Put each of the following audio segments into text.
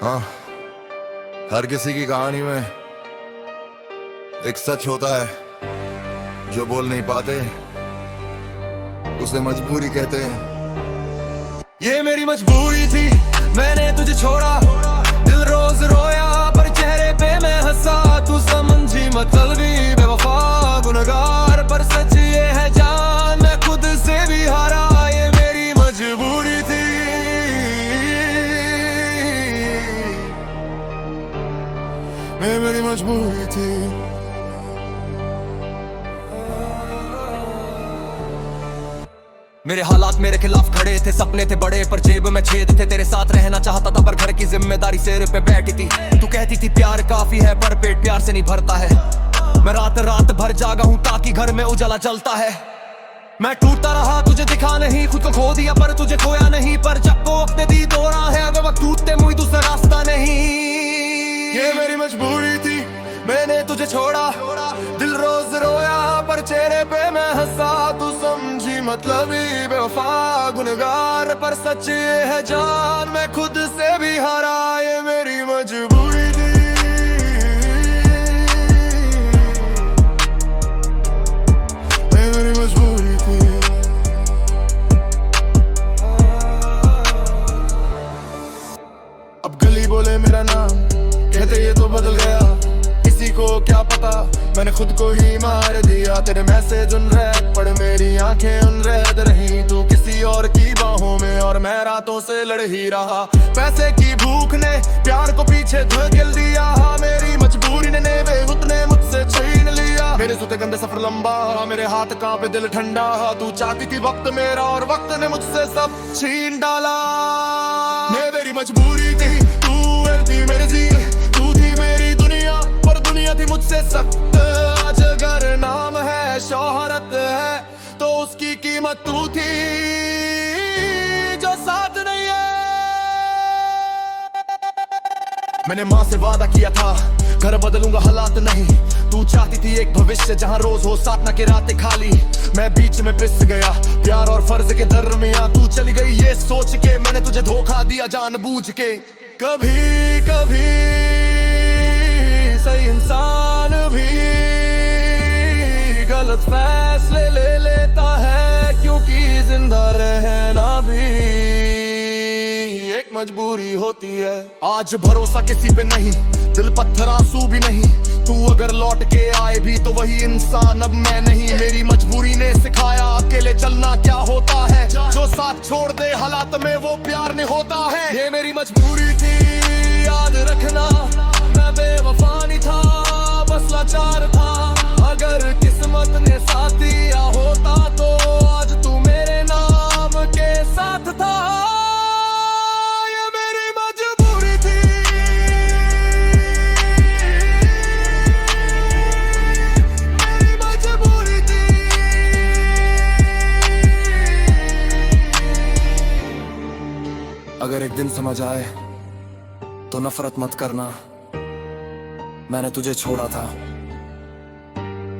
हाँ, हर किसी की कहानी में एक सच होता है जो बोल नहीं पाते, उसे मजबूरी कहते हैं। ये मेरी मजबूरी थी, मैंने तुझे छोड़ा, दिल रोज रोया पर चेहरे पे मैं हंसा। तू समझी मतलबी बेवफा गुनहगार, पर सच ये है जान मैं खुद से भी हारा। ये मेरी मजबूरी थी, ये मेरी मजबूरी थी। मेरे हालात मेरे खिलाफ खड़े थे, सपने थे बड़े पर जेब में छेद थे। तेरे साथ रहना चाहता था पर घर की जिम्मेदारी सिर पे बैठी थी। तू कहती थी प्यार काफी है पर पेट प्यार से नहीं भरता है। मैं रात रात भर जागा हूँ ताकि घर में उजाला जलता है। मैं टूटता रहा, तुझे दिखा नहीं, खुद को खो दिया पर तुझे खोया नहीं। पर जब को अपने दी दो रहा है, अगर वक्त टूटते मुझे दूसरा रास्ता नहीं। ये मेरी मजबूरी थी, मैंने तुझे छोड़ा, दिल रोज रोया पर चेहरे पे मैं हंसा। तू समझी मतलबी बेवफा गुनहगार, पर सच ये है जान मैं खुद से भी हारा। ये मेरी मजबूरी थी, ये मेरी मजबूरी थी। अब गली बोले मेरा नाम, कहते ये तो बदल गया, किसी को क्या पता मैंने खुद को ही मार दिया। तेरे मैसेज उन रैप पढ़ मेरी आंखें उन रैद रही। तू किसी और की बाहों में और मैं रातों से लड़ ही रहा। पैसे की भूख ने प्यार को पीछे धकेल दिया। मेरी मजबूरी ने बेवकूफ ने मुझसे छीन लिया। मेरे जूते गंदे सफर लंबा, मेरे हाथ कांपे दिल ठंडा। तू चाहती थी वक्त मेरा और वक्त ने मुझसे सब छीन डाला। ये मेरी मजबूरी थी, तू थी मेरी जी, तू थी मेरी दुनिया पर दुनिया थी मुझसे सख्त। आज अगर नाम है शोहरत है तो उसकी कीमत तू थी जो साथ नहीं है। मैंने माँ से वादा किया था घर बदलूंगा हालात नहीं। तू चाहती थी एक भविष्य जहाँ रोज हो साथ न के रातें खाली। मैं बीच में पिस गया प्यार और फर्ज के दरमियां। तू चली गई ये सोच के मैंने तुझे धोखा दिया जानबूझ के। कभी कभी सही इंसान भी गलत फैसले ले लेता है, क्योंकि जिंदा रहना भी एक मजबूरी होती है। आज भरोसा किसी पे नहीं, दिल पत्थर आंसू भी नहीं। तू अगर लौट के आए भी तो वही इंसान अब मैं नहीं। मेरी मजबूरी ने सिखाया अकेले चलना क्या होता है। जो साथ छोड़ दे हालात में वो प्यार नहीं होता है। ये मेरी मजबूरी थी, याद रखना मैं बेवफा नहीं था, बस लाचार था। अगर किस्मत ने साथ दिया होता तो आज तू मेरे नाम के साथ था। ये मेरी मजबूरी थी, मेरी मजबूरी थी। अगर एक दिन समझ आए तो नफरत मत करना, मैंने तुझे छोड़ा था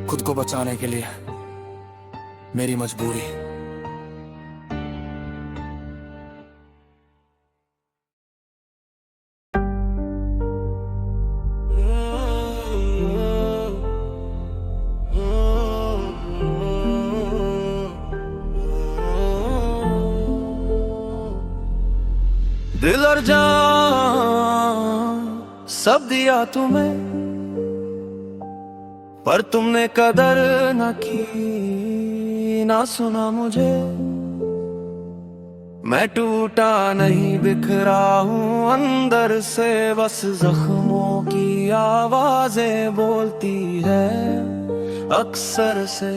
खुद को बचाने के लिए, मेरी मजबूरी। दिल और जान सब दिया तुम्हें, पर तुमने कदर न की ना सुना मुझे। मैं टूटा नहीं बिखरा हूँ अंदर से, बस जख्मों की आवाजें बोलती है अक्सर से।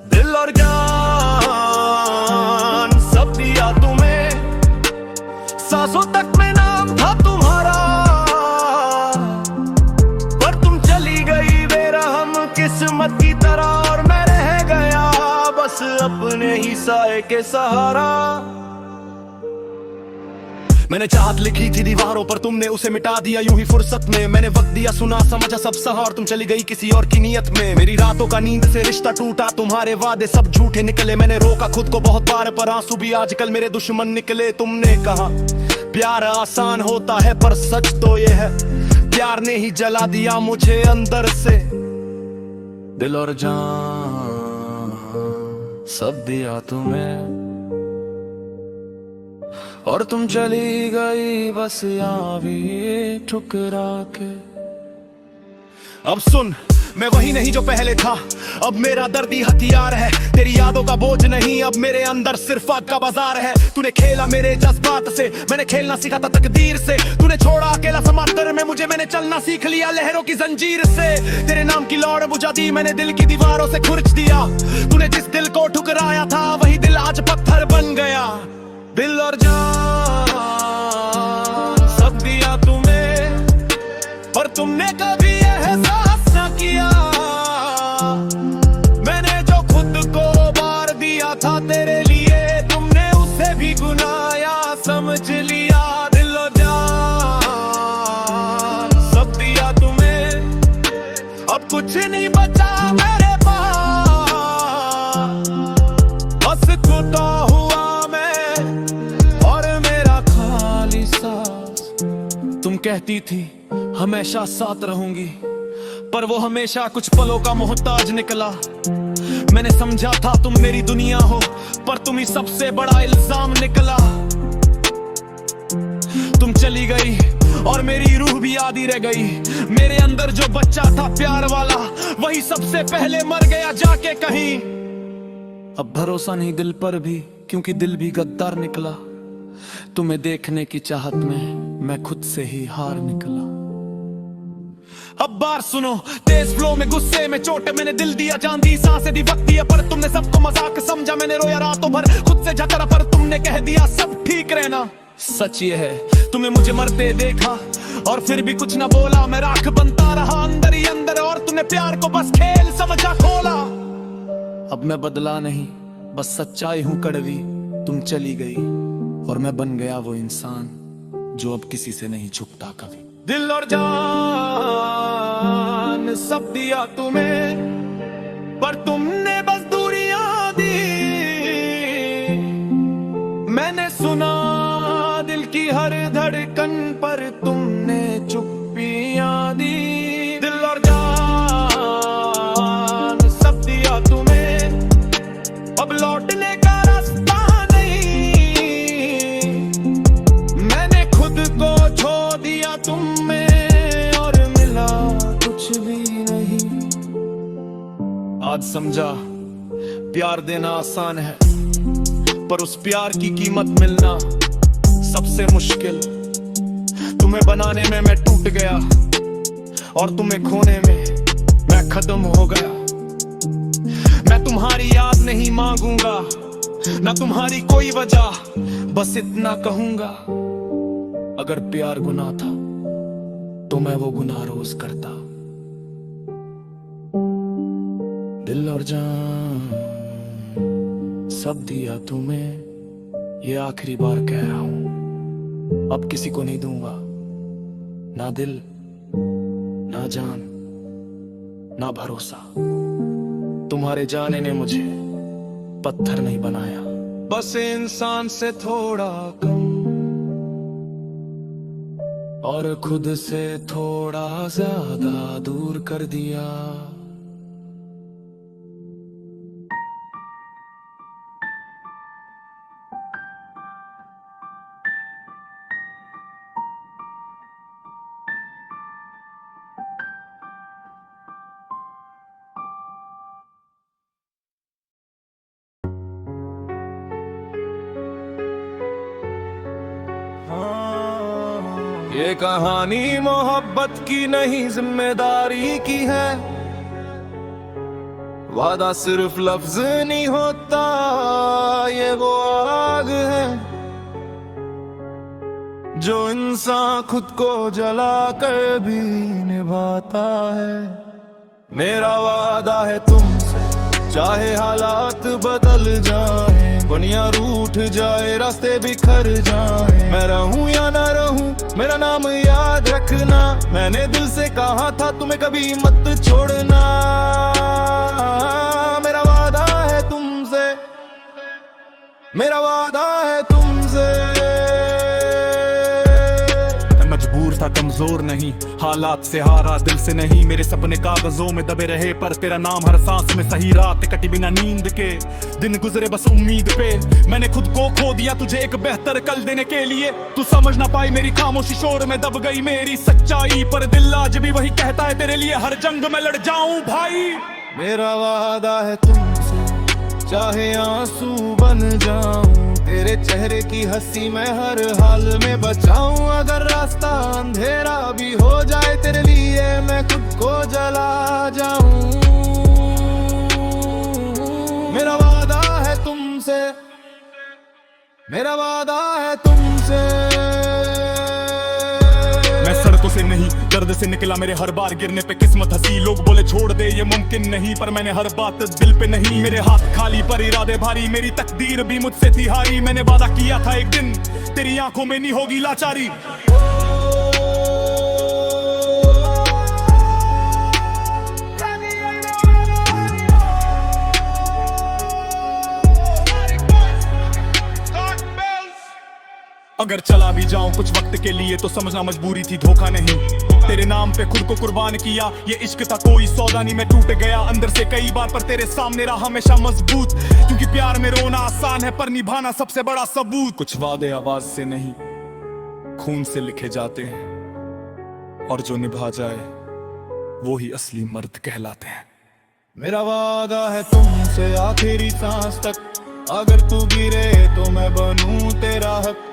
दिल और जान सब दिया तुम्हें, सांसों तक में नाम था तुम्हारा, पर तुम चली गई बेरहम किस्मत की तरह। और मैं रह गया बस अपने ही साए के सहारा। मैंने चाहत लिखी थी दीवारों पर, तुमने उसे मिटा दिया यूं ही फुर्सत में। मैंने वक्त दिया सुना समझा सब सहा, और तुम चली गई किसी और की नियत में। मेरी रातों का नींद से रिश्ता टूटा, तुम्हारे वादे सब झूठे निकले। मैंने रोका खुद को बहुत बार, पर आंसू भी आजकल मेरे दुश्मन निकले। तुमने कहा प्यार आसान होता है पर सच तो ये है, प्यार ने ही जला दिया मुझे अंदर से। दिल और जान सब दिया तुम्हें, और तुम चली गई बस यहाँ भी ठुकरा के। अब सुन, मैं वही नहीं जो पहले था, अब मेरा दर्द ही हथियार है। तेरी यादों का बोझ नहीं, अब मेरे अंदर सिर्फ आग का बाजार है। तूने खेला मेरे जज्बात से, मैंने खेलना सीखा था तकदीर से। तूने छोड़ा अकेला समंदर में मुझे, मैंने चलना सीख लिया लहरों की जंजीर से। तेरे नाम की लौड़ बुझा दी मैंने, दिल की दीवारों से खुरच दिया। तूने जिस दिल को ठुकराया था वही दिल आज पत्थर बन गया। दिल और जान सब दिया तुम्हें, पर तुमने कभी एहसास न किया। मैंने जो खुद को बार दिया था तेरे लिए, तुमने उसे भी गुनाया समझ लिया। दिल और जान सब दिया तुम्हें, अब कुछ नहीं बचा मेरे पास, बस खुदा हुआ तुम कहती थी हमेशा साथ रहूंगी, पर वो हमेशा कुछ पलों का मोहताज निकला। मैंने समझा था तुम मेरी दुनिया हो, पर तुम ही सबसे बड़ा इल्जाम निकला। तुम चली गई और मेरी रूह भी आधी रह गई। मेरे अंदर जो बच्चा था प्यार वाला, वही सबसे पहले मर गया जाके कहीं। अब भरोसा नहीं दिल पर भी, क्योंकि दिल भी गद्दार निकला। तुम्हें देखने की चाहत में मैं खुद से ही हार निकला। अब बार सुनो, तेज फ्लो में गुस्से में चोट, मैंने दिल दिया जान दी सांसें दी वक्त दिया, पर तुमने सबको मजाक समझा। मैंने रोया रातों भर खुद से झकरा, पर तुमने कह दिया सब ठीक रहना। सच ये है तुमने मुझे मरते देखा और फिर भी कुछ ना बोला। मैं राख बनता रहा अंदर ही अंदर, और तूने प्यार को बस खेल समझा खोला। अब मैं बदला नहीं, बस सच्चाई हूँ कड़वी। तुम चली गई और मैं बन गया वो इंसान जो अब किसी से नहीं झुकता कभी। दिल और जान सब दिया तुम्हें, पर तुमने बस दूरियां दी। मैंने सुना दिल की हर धड़कन पर तुमने चुप्पियां दी। दिल और जान सब दिया तुम्हें, अब लौटने का तुम में और मिला कुछ भी नहीं। आज समझा प्यार देना आसान है, पर उस प्यार की कीमत मिलना सबसे मुश्किल। तुम्हें बनाने में मैं टूट गया और तुम्हें खोने में मैं खत्म हो गया। मैं तुम्हारी याद नहीं मांगूंगा, ना तुम्हारी कोई वजह, बस इतना कहूंगा, अगर प्यार गुनाह था तो मैं वो गुनाह रोज करता। दिल और जान सब दिया तुम्हें, ये आखिरी बार कह रहा हूं, अब किसी को नहीं दूंगा। ना दिल, ना जान, ना भरोसा। तुम्हारे जाने ने मुझे पत्थर नहीं बनाया, बस इंसान से थोड़ा कम और खुद से थोड़ा ज्यादा दूर कर दिया। ये कहानी मोहब्बत की नहीं जिम्मेदारी की है। वादा सिर्फ लफ्ज नहीं होता, ये वो आग है जो इंसान खुद को जला कर भी निभाता है। मेरा वादा है तुमसे, चाहे हालात बदल जाए, दुनिया रूठ जाए, रास्ते बिखर जाए, मैं रहूं या ना रहूं, मेरा नाम याद रखना। मैंने दिल से कहा था तुम्हें कभी मत छोड़ना। मेरा वादा है तुमसे, मेरा वादा है तुमसे। था कमजोर नहीं, हालात से हारा दिल से नहीं। मेरे सपने कागजों में दबे रहे पर तेरा नाम हर सांस में सही। रात कटी बिना नींद के, दिन गुजरे बस उम्मीद पे। मैंने खुद को खो दिया तुझे एक बेहतर कल देने के लिए। तू समझ ना पाई मेरी खामोशी, शोर में दब गई मेरी सच्चाई। पर दिल आज भी वही कहता है तेरे लिए हर जंग में लड़ जाऊं भाई। मेरा वादा है तुमसे, चाहे आंसू बन जाऊं, तेरे चेहरे की हंसी मैं हर हाल में बचाऊं। अगर रास्ता अंधेरा भी हो जाए तेरे लिए मैं खुद को जला जाऊं। मेरा वादा है तुमसे, मेरा वादा है तुमसे। मैं सड़कों से नहीं दर्द से निकला, मेरे हर बार गिरने पे किस्मत हंसी। लोग बोले छोड़ दे ये मुमकिन नहीं, पर मैंने हर बात दिल पे नहीं। मेरे हाथ खाली पर इरादे भारी, मेरी तकदीर भी मुझसे थी हारी। मैंने वादा किया था एक दिन तेरी आंखों में नहीं होगी लाचारी। अगर चला भी जाऊं कुछ वक्त के लिए तो समझना मजबूरी थी, धोखा नहीं। तेरे नाम पे खुद को कुर्बान किया, ये इश्क था कोई सौदा नहीं। मैं टूट गया अंदर से कई बार पर तेरे सामने रहा हमेशा मजबूत। क्योंकि प्यार में रोना आसान है पर निभाना सबसे बड़ा सबूत। कुछ वादे आवाज से नहीं खून से लिखे जाते हैं, और जो निभा जाए वो ही असली मर्द कहलाते हैं। मेरा वादा है तुमसे आखिरी सांस तक, अगर तू गिरे तो मैं बनूं तेरा हक।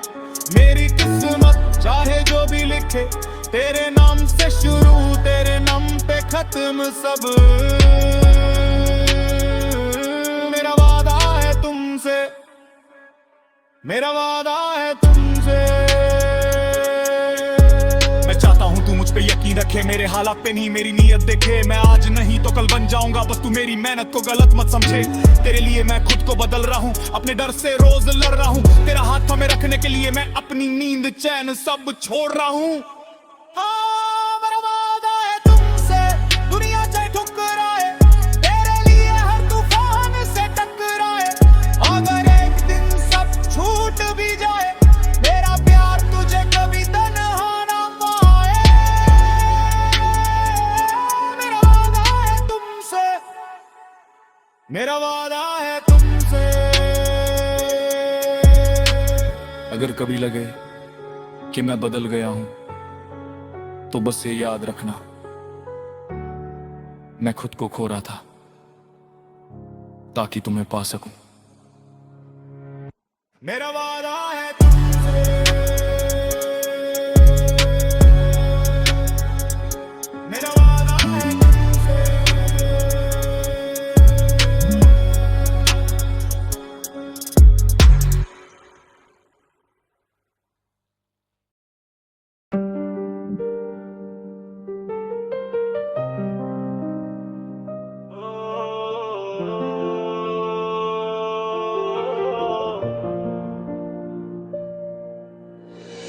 मेरी किस्मत चाहे जो भी लिखे, तेरे नाम से शुरू तेरे नाम पे खत्म सब। मेरा वादा है तुमसे, मेरा वादा है तुमसे। मैं चाहता हूँ तू मुझ पे यकीन रखे, मेरे हालात पे नहीं मेरी नीयत देखे। मैं आज नहीं तो कल बन जाऊंगा, बस तू मेरी मेहनत को गलत मत समझे। तेरे लिए मैं खुद को बदल रहा हूँ, अपने डर से रोज लड़ रहा हूँ। तेरा हाथ में रखने के लिए मैं अपनी नींद चैन सब छोड़ रहा हूँ। मेरा वादा है तुमसे, दुनिया चाहे ठुकराए, तेरे लिए हर तूफान से टकराए। अगर एक दिन सब छूट भी जाए, मेरा प्यार तुझे कभी तन्हा ना पाए। मेरा वादा है तुमसे, मेरा वादा है तुमसे। अगर कभी लगे कि मैं बदल गया हूं तो बस ये याद रखना, मैं खुद को खो रहा था ताकि तुम्हें पा सकूं। मेरा वादा है तुमसे, मेरा वादा है तुमसे।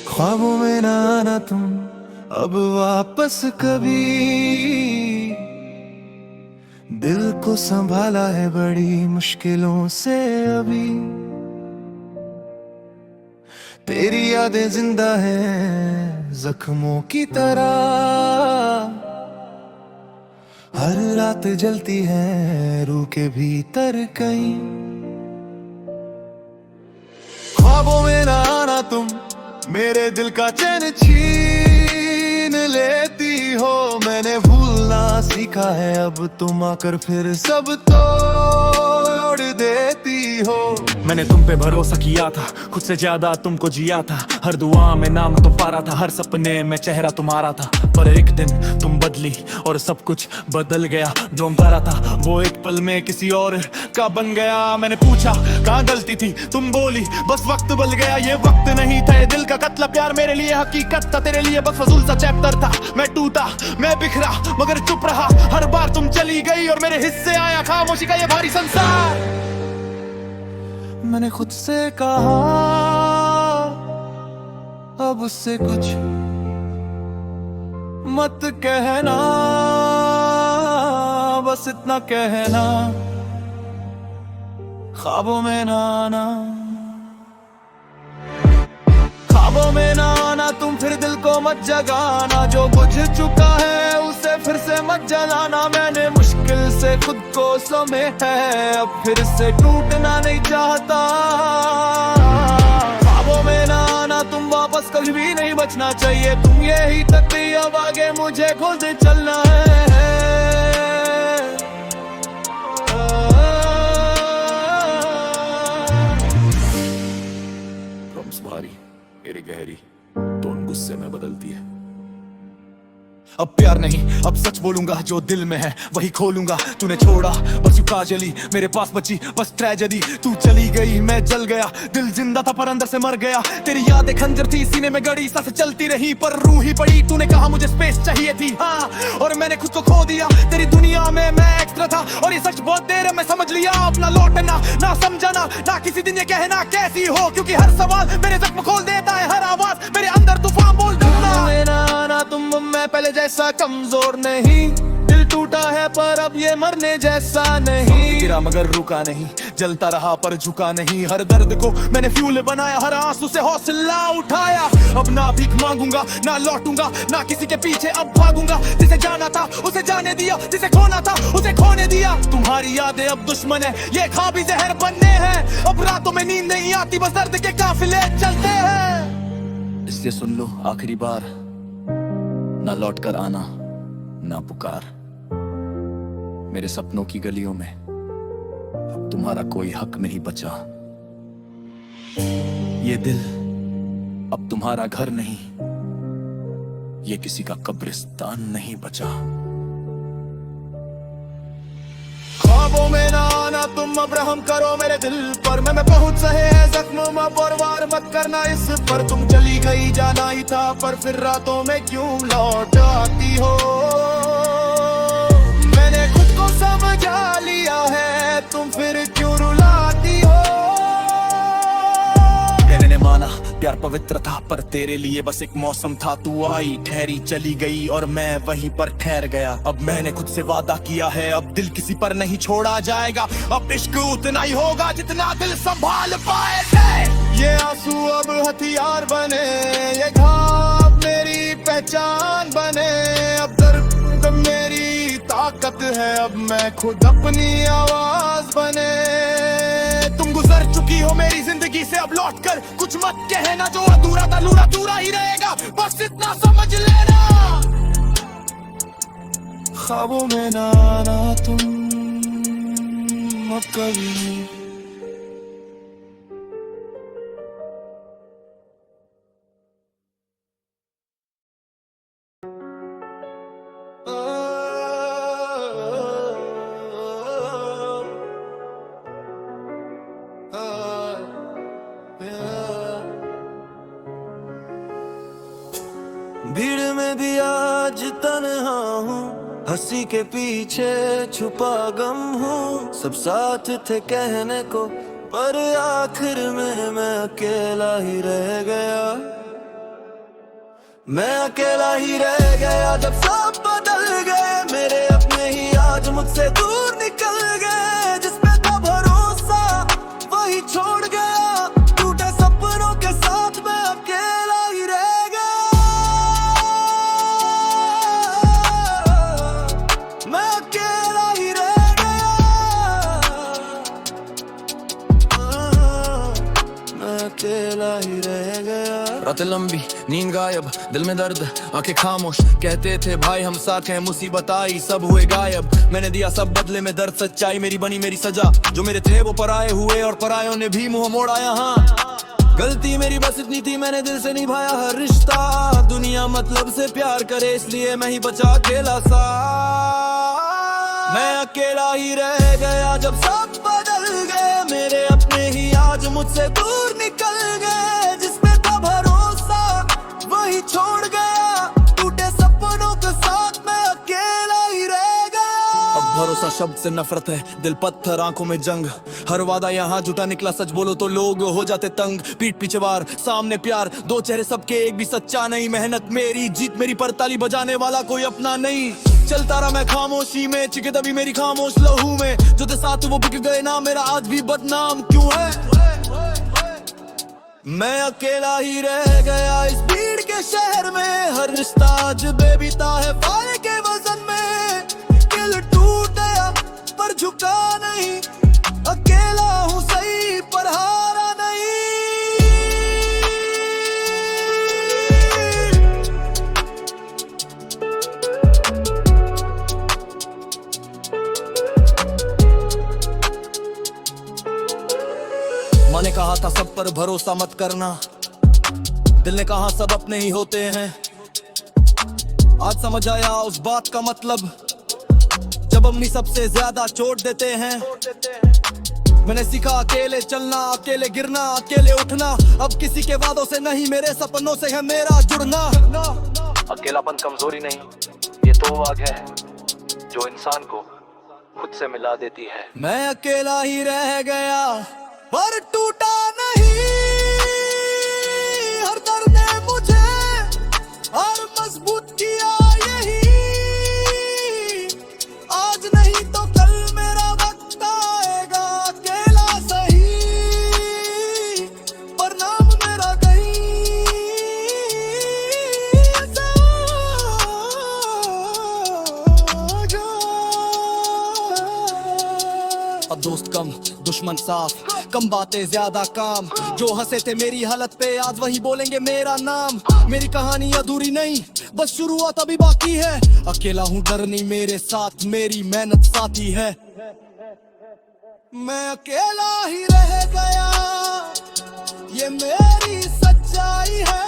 ख्वाबों में ना आना तुम अब वापस कभी, दिल को संभाला है बड़ी मुश्किलों से अभी। तेरी यादें जिंदा हैं जख्मों की तरह, हर रात जलती है रूह के भीतर कहीं। ख्वाबों में ना आना तुम मेरे दिल का चैन छीन लेती हो। मैंने भूलना सीखा है अब तुम आकर फिर सब तोड़ देती हो। मैंने तुम पे भरोसा किया था, खुद से ज्यादा तुमको जिया था। हर दुआ में नाम तो पारा था, हर सपने में चेहरा तुम्हारा था। पर एक दिन तुम बदली और सब कुछ बदल गया। जो अंधारा था वो एक पल में किसी और का बन गया। मैंने पूछा कहाँ गलती थी, तुम बोली बस वक्त बदल गया। ये वक्त नहीं था ये दिल का कत्ल, प्यार मेरे लिए हकीकत था, तेरे लिए बस फजूल सा चैप्टर था। मैं टूटा मैं बिखरा मगर चुप रहा, हर बार तुम चली गई और मेरे हिस्से आया खामोशी का ये भारी संसार। मैंने खुद से कहा अब उससे कुछ मत कहना, बस इतना कहना ख्वाबों में ना आना, ख्वाबों में ना आना। आना तुम फिर दिल को मत जगाना, जो बुझ चुका है उसे फिर से मत जलाना। मैंने मुश्किल से खुद को समेटा है, अब फिर से टूटना नहीं चाहता। ख्वाबों में ना आना तुम वापस कभी भी नहीं बचना चाहिए, तुम यही तक भी अब आगे मुझे खुद चलना है। भारी मेरी गहरी टोन गुस्से में बदलती है। अब प्यार नहीं अब सच बोलूंगा, जो दिल में है वही खोलूंगा। तूने छोड़ा बस यूं काजली, मेरे पास बची बस ट्रेजेडी। तू चली गई मैं जल गया, दिल जिंदा था पर अंदर से मर गया। तेरी यादें खंजर थी सीने में गड़ी, सांसें चलती रही पर रूह ही पड़ी। तूने कहा मुझे स्पेस चाहिए थी, हाँ, और मैंने खुद को खो दिया। तेरी दुनिया में मैं एक्स्ट्रा था, और ये सच बहुत देर है मैं समझ लिया। अपना लौटना ना समझाना, ना किसी दिन ये कहना कैसी हो, क्योंकि हर सवाल मेरे जख्म खोल देता है, हर आवाज मेरे अंदर तूफान बोल देना। तुम मैं पहले जैसा कमजोर नहीं, दिल टूटा है पर अब ये मरने जैसा नहीं। गिरा मगर रुका नहीं, जलता रहा पर झुका नहीं। हर दर्द को मैंने फ्यूल बनाया, हर आंसू से हौसला उठाया। अब ना भीख मांगूंगा ना लौटूंगा, ना किसी के पीछे अब भागूंगा। जिसे जाना था उसे जाने दिया, जिसे खोना था उसे खोने दिया। तुम्हारी यादें अब दुश्मन है, ये ख्वाब ही जहर बनने हैं। अब रातों में नींद नहीं आती, बस दर्द के काफिले चलते हैं। इसलिए सुन लो आखिरी बार, ना लौट कर आना ना पुकार। मेरे सपनों की गलियों में अब तुम्हारा कोई हक नहीं बचा। ये दिल अब तुम्हारा घर नहीं, ये किसी का कब्रिस्तान नहीं बचा। ख्वाबों में ना आना तुम अब रहम करो मेरे दिल पर। मैं बहुत सहे है जख्म अब और वार मत करना इस पर। तुम चली गई जाना ही था, पर फिर रातों में क्यों लौट आती हो। मैंने खुद को समझा लिया है, तुम फिर क्यों रुलाती हो। मैंने माना प्यार पवित्र था, पर तेरे लिए बस एक मौसम था। तू आई ठहरी चली गई और मैं वहीं पर ठहर गया। अब मैंने खुद से वादा किया है, अब दिल किसी पर नहीं छोड़ा जाएगा। अब इश्क उतना ही होगा जितना दिल संभाल पाए। ये आंसू अब हथियार बने, ये घाव मेरी पहचान बने। अब दर्द मेरी ताकत है, अब मैं खुद अपनी आवाज बने। तुम गुजर चुकी हो मेरी जिंदगी से, अब लौट कर कुछ मत कहना। जो अधूरा था अधूरा अधूरा ही रहेगा, बस इतना समझ लेना। ख्वाबों में ना आना तुम अब कभी। भीड़ में भी आज तन्हा हूँ, हंसी के पीछे छुपा गम हूँ। सब साथ थे कहने को, पर आखिर में मैं अकेला ही रह गया। मैं अकेला ही रह गया जब सब बदल गए। मेरे अपने ही आज मुझसे दूर निकल गए। जिस पे था भरोसा वही छोड़ गया। टूटे सपनों के साथ मैं अकेला ही रह गया। मैं अकेला ही रह गया। मैं अकेला ही रह गया। रातें लंबी नींद गायब, दिल में दर्द आंखें खामोश। कहते थे भाई हम साथ हैं, मुसीबत आई सब हुए गायब। मैंने दिया सब बदले में दर्द, सच्चाई मेरी बनी मेरी सजा। जो मेरे थे वो पराए हुए और परायों ने भी मुंह मोड़ा। यहाँ गलती मेरी बस इतनी थी, मैंने दिल से निभाया हर रिश्ता। दुनिया मतलब से प्यार करे, इसलिए मैं ही बचा अकेला सा। मैं अकेला ही रह गया जब सब बदल गए। मेरे अपने ही आज मुझसे दूर निकल गए। जिस पे था भरोसा वही छोड़ गया। टूटे सपनों के साथ मैं अकेला ही रह गया। अब भरोसा शब्द से नफरत है, दिल पत्थर आंखों में जंग। हर वादा यहाँ झूठा निकला, सच बोलो तो लोग हो जाते तंग। पीठ पीछे वार सामने प्यार, दो चेहरे सबके एक भी सच्चा नहीं। मेहनत मेरी जीत मेरी, पर ताली बजाने वाला कोई अपना नहीं। चलता रहा मैं खामोशी में, चिके तभी मेरी खामोश लहू में। जो थे साथ वो बिक गए ना, मेरा आज भी बदनाम क्यों है। मैं अकेला ही रह गया इस भीड़ के के शहर में हर रिश्ता आज बेबीता है फाले के वजन में। दिल टूट गया पर झुका नहीं, अकेला हूँ सही पर हारा नहीं। माँ ने कहा था सब पर भरोसा मत करना, दिल ने कहा सब अपने ही होते हैं। आज समझ आया उस बात का मतलब, जब अम्मी सबसे ज्यादा चोट देते हैं। मैंने सीखा अकेले चलना, अकेले गिरना, अकेले उठना। अब किसी के वादों से नहीं, मेरे सपनों से है मेरा जुड़ना। अकेलापन कमजोरी नहीं, ये तो आग है जो इंसान को खुद से मिला देती है। मैं अकेला ही रह गया पर टूटा नहीं, हर दर्द ने मुझे और मजबूत किया यही। आज नहीं तो कल मेरा वक्त आएगा, अकेला सही पर नाम मेरा कहीं अब दोस्त कम दुश्मन साफ, कम बातें ज्यादा काम। जो हंसे थे मेरी हालत पे आज वही बोलेंगे मेरा नाम। मेरी कहानी अधूरी नहीं, बस शुरुआत अभी बाकी है। अकेला हूँ डर नहीं मेरे साथ, मेरी मेहनत साथी है। मैं अकेला ही रह गया, ये मेरी सच्चाई है।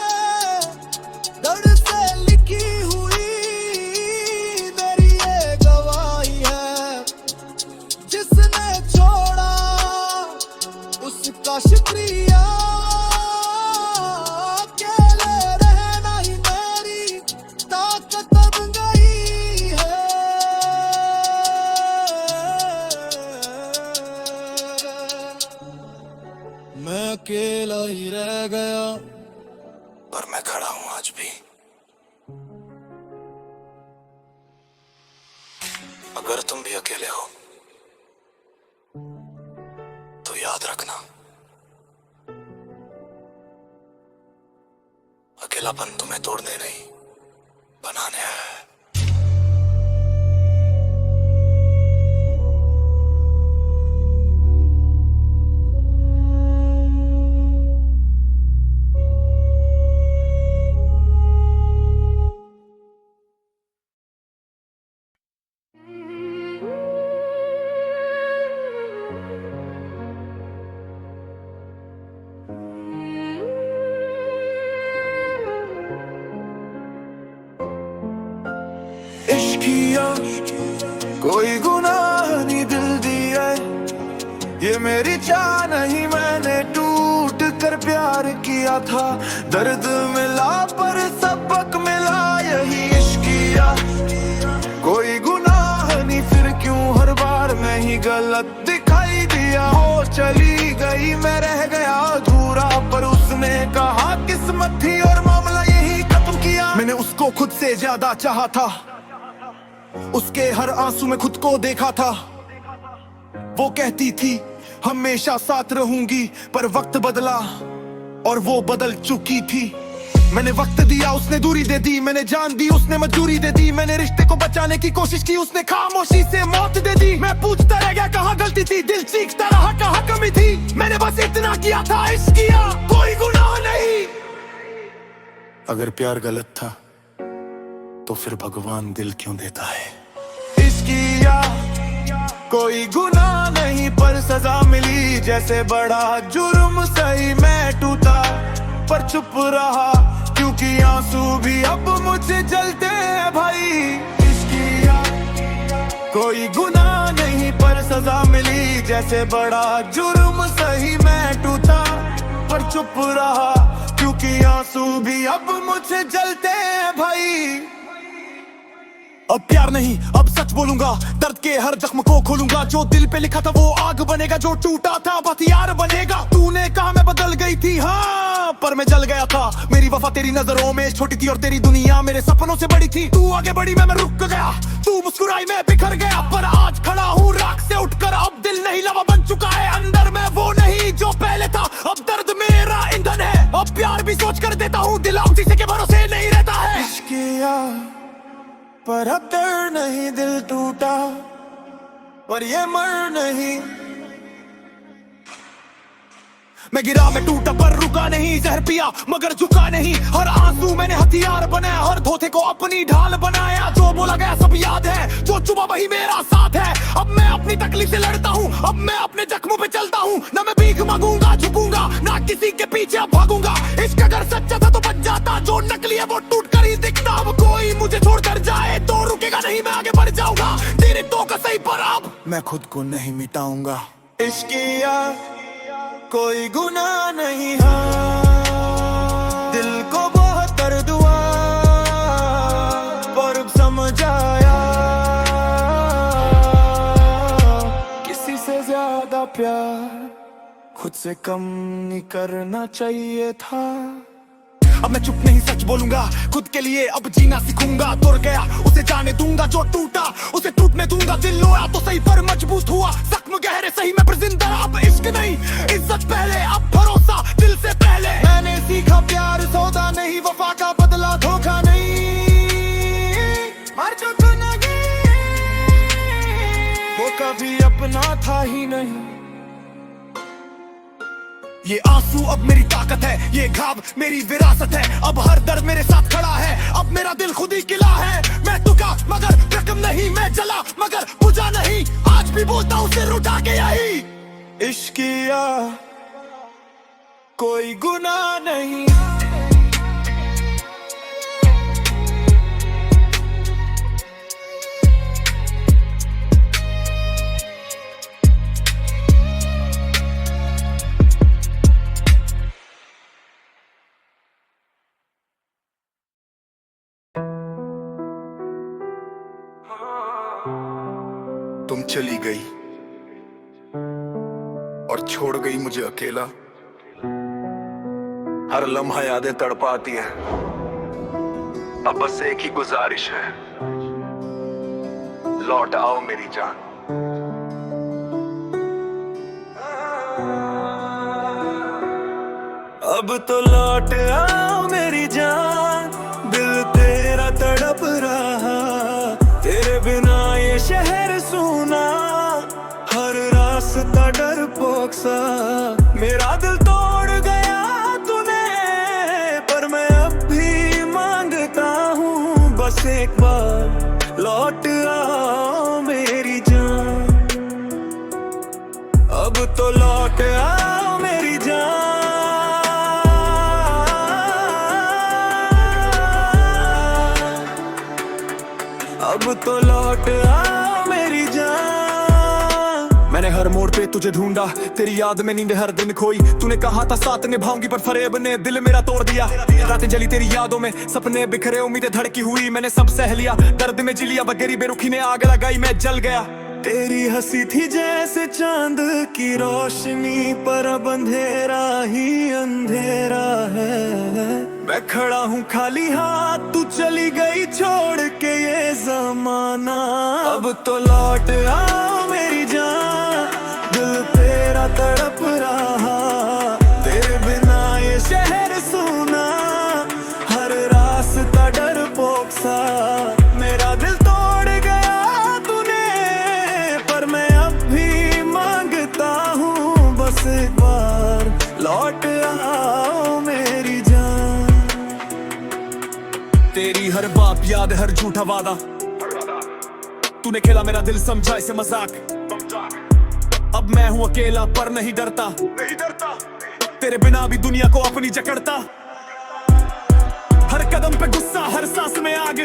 दर्द से लिखी हुई मेरी ये गवाही है। जिसने छोड़ा उसका शुक्रिया, अकेले रहना ही मेरी ताकत बन गई है। मैं अकेला ही रह गया पर मैं खड़ा हूं आज भी। अगर तुम भी अकेले हो तो याद रखना, अकेलापन तुम्हें तोड़ने नहीं बनाने है। इश्क किया कोई गुनाह नहीं दिल दिया, ये मेरी चाह नहीं मैंने टूट कर प्यार किया था। दर्द मिला पर सबक मिला, यही इश्क किया कोई गुनाह नहीं। फिर क्यों हर बार मैं ही गलत दिखाई दिया। वो चली गई मैं रह गया अधूरा, पर उसने कहा किस्मत थी और मामला यही खत्म किया। मैंने उसको खुद से ज्यादा चाहा था, उसके हर आंसू में खुद को देखा था। वो कहती थी हमेशा साथ रहूंगी, पर वक्त बदला और वो बदल चुकी थी। मैंने वक्त दिया उसने दूरी दे दी, मैंने जान दी उसने मजदूरी दे दी। मैंने रिश्ते को बचाने की कोशिश की, उसने खामोशी से मौत दे दी। मैं पूछता रह गया कहाँ गलती थी, दिल चीखता रहा कहाँ कमी थी। मैंने बस इतना किया था, इश्क किया कोई गुनाह नहीं। अगर प्यार गलत था तो फिर भगवान दिल क्यों देता है। इश्क किया कोई गुनाह नहीं, पर सजा मिली जैसे बड़ा जुर्म। सही मैं टूटा पर चुप रहा, क्योंकि आंसू भी अब मुझे जलते हैं भाई। इश्क किया कोई गुनाह नहीं, पर सजा मिली जैसे बड़ा जुर्म। सही मैं टूटा पर चुप रहा, क्योंकि आंसू भी अब मुझे जलते हैं भाई। अब प्यार नहीं अब सच बोलूंगा, दर्द के हर जख्म को खोलूंगा। जो दिल पे लिखा था वो आग बनेगा, जो टूटा था अब हथियार बनेगा। तूने कहा मैं बदल गई थी, हाँ पर मैं जल गया था। मेरी वफा तेरी नजरों में छोटी थी और तेरी दुनिया मेरे सपनों से बड़ी थी। तू आगे बढ़ी मैं रुक गया, तू मुस्कुराई मैं बिखर गया। पर आज खड़ा हूँ राख से उठकर, अब दिल नहीं लवा बन चुका है। अंदर में वो नहीं जो पहले था, अब दर्द मेरा ईंधन है। अब प्यार भी सोच कर देता हूँ, दिल अब किसी के भरोसे किया पर अब डर नहीं, दिल टूटा पर ये मर नहीं। मैं गिरा मैं टूटा पर रुका नहीं, जहर पिया मगर झुका नहीं। हर आंसू मैंने हथियार बनाया, हर धोखे को अपनी ढाल बनाया। जो बोला गया सब याद है, जो चुभा वही मेरा साथ है। अब मैं अपनी तकलीफ से लड़ता हूँ, अब मैं अपने जख्मों पे चलता हूँ। ना मैं भीख मांगूंगा झुकूंगा, ना किसी के पीछे अब भागूंगा। इश्क अगर सच्चा था तो बच जाता, जो नकली है वो टूट कर ही दिखता। अब कोई मुझे छोड़कर जाए तो रुकेगा नहीं, मैं आगे बढ़ जाऊंगा तेरे तो का सही पर अब मैं खुद को नहीं मिटाऊंगा। इश्क किया कोई गुनाह नहीं है, दिल को बहुत दर्द हुआ पर अब समझ आया। किसी से ज्यादा प्यार खुद से कम नहीं करना चाहिए था। अब मैं चुप नहीं सच बोलूंगा, खुद के लिए अब जीना सीखूंगा। तोड़ गया उसे जाने दूंगा, जो टूटा उसे टूटने दूंगा। दिल लोया तो सही पर मजबूत हुआ, जख्म गहरे सही मैं पर जिंदा। अब इश्क नहीं इज्जत पहले, अब भरोसा दिल से पहले। मैंने सीखा प्यार सौदा नहीं, वफा का बदला धोखा नहीं। मर चुका नहीं, वो कभी अपना था ही नहीं। ये आंसू अब मेरी ताकत है, ये घाव मेरी विरासत है। अब हर दर्द मेरे साथ खड़ा है, अब मेरा दिल खुद ही किला है। मैं तुका मगर रकम नहीं, मैं जला मगर बुझा नहीं। आज भी बोलता हूँ सिर उठा के यही, इश्क किया कोई गुनाह नहीं। तुम चली गई और छोड़ गई मुझे अकेला। हर लम्हा यादें तड़पाती है, अब बस एक ही गुजारिश है, लौट आओ मेरी जान। अब तो लौट आओ मेरी जान, दिल तेरा तड़प रहा। तेरे बिना ये शहर सूना, हर रास्ता डरपोक सा। मेरा दिल तोड़ गया तूने, पर मैं अब भी मांगता हूँ बस एक बार लौट आओ मेरी जान। अब तो लौट आओ मेरी जान। अब तो लौट आ मेरी जान। मैंने हर मोड़ पे तुझे ढूंढा, तेरी याद में नींद हर दिन खोई। तूने कहा था साथ निभाऊंगी पर फरेब ने दिल मेरा तोड़ दिया। रातें जली तेरी यादों में, सपने बिखरे, उम्मीदें धड़की हुई। मैंने सब सह लिया, दर्द में जी लिया, बगैरी बेरुखी ने आग लगाई, मैं जल गया। तेरी हंसी थी जैसे चांद की रोशनी, पर अब अंधेरा ही अंधेरा है। मैं खड़ा हूँ खाली हाथ, तू चली गई छोड़ के ये जमाना। अब तो लौट आओ मेरी जान, दिल तेरा तड़प रहा। तेरे बिना ये शहर सूना, हर रास्ता डरपोक सा। मेरा दिल तोड़ गया तूने, पर मैं अब भी मांगता हूँ बस एक बार लौट आओ मेरी जान। तेरी हर बात याद, हर झूठा वादा। तूने खेला मेरा दिल, समझा इसे मजाक। अब मैं हूँ अकेला पर नहीं डरता, तेरे बिना भी दुनिया को अपनी जकड़ता। हर कदम पे गुस्सा, हर सांस में आग।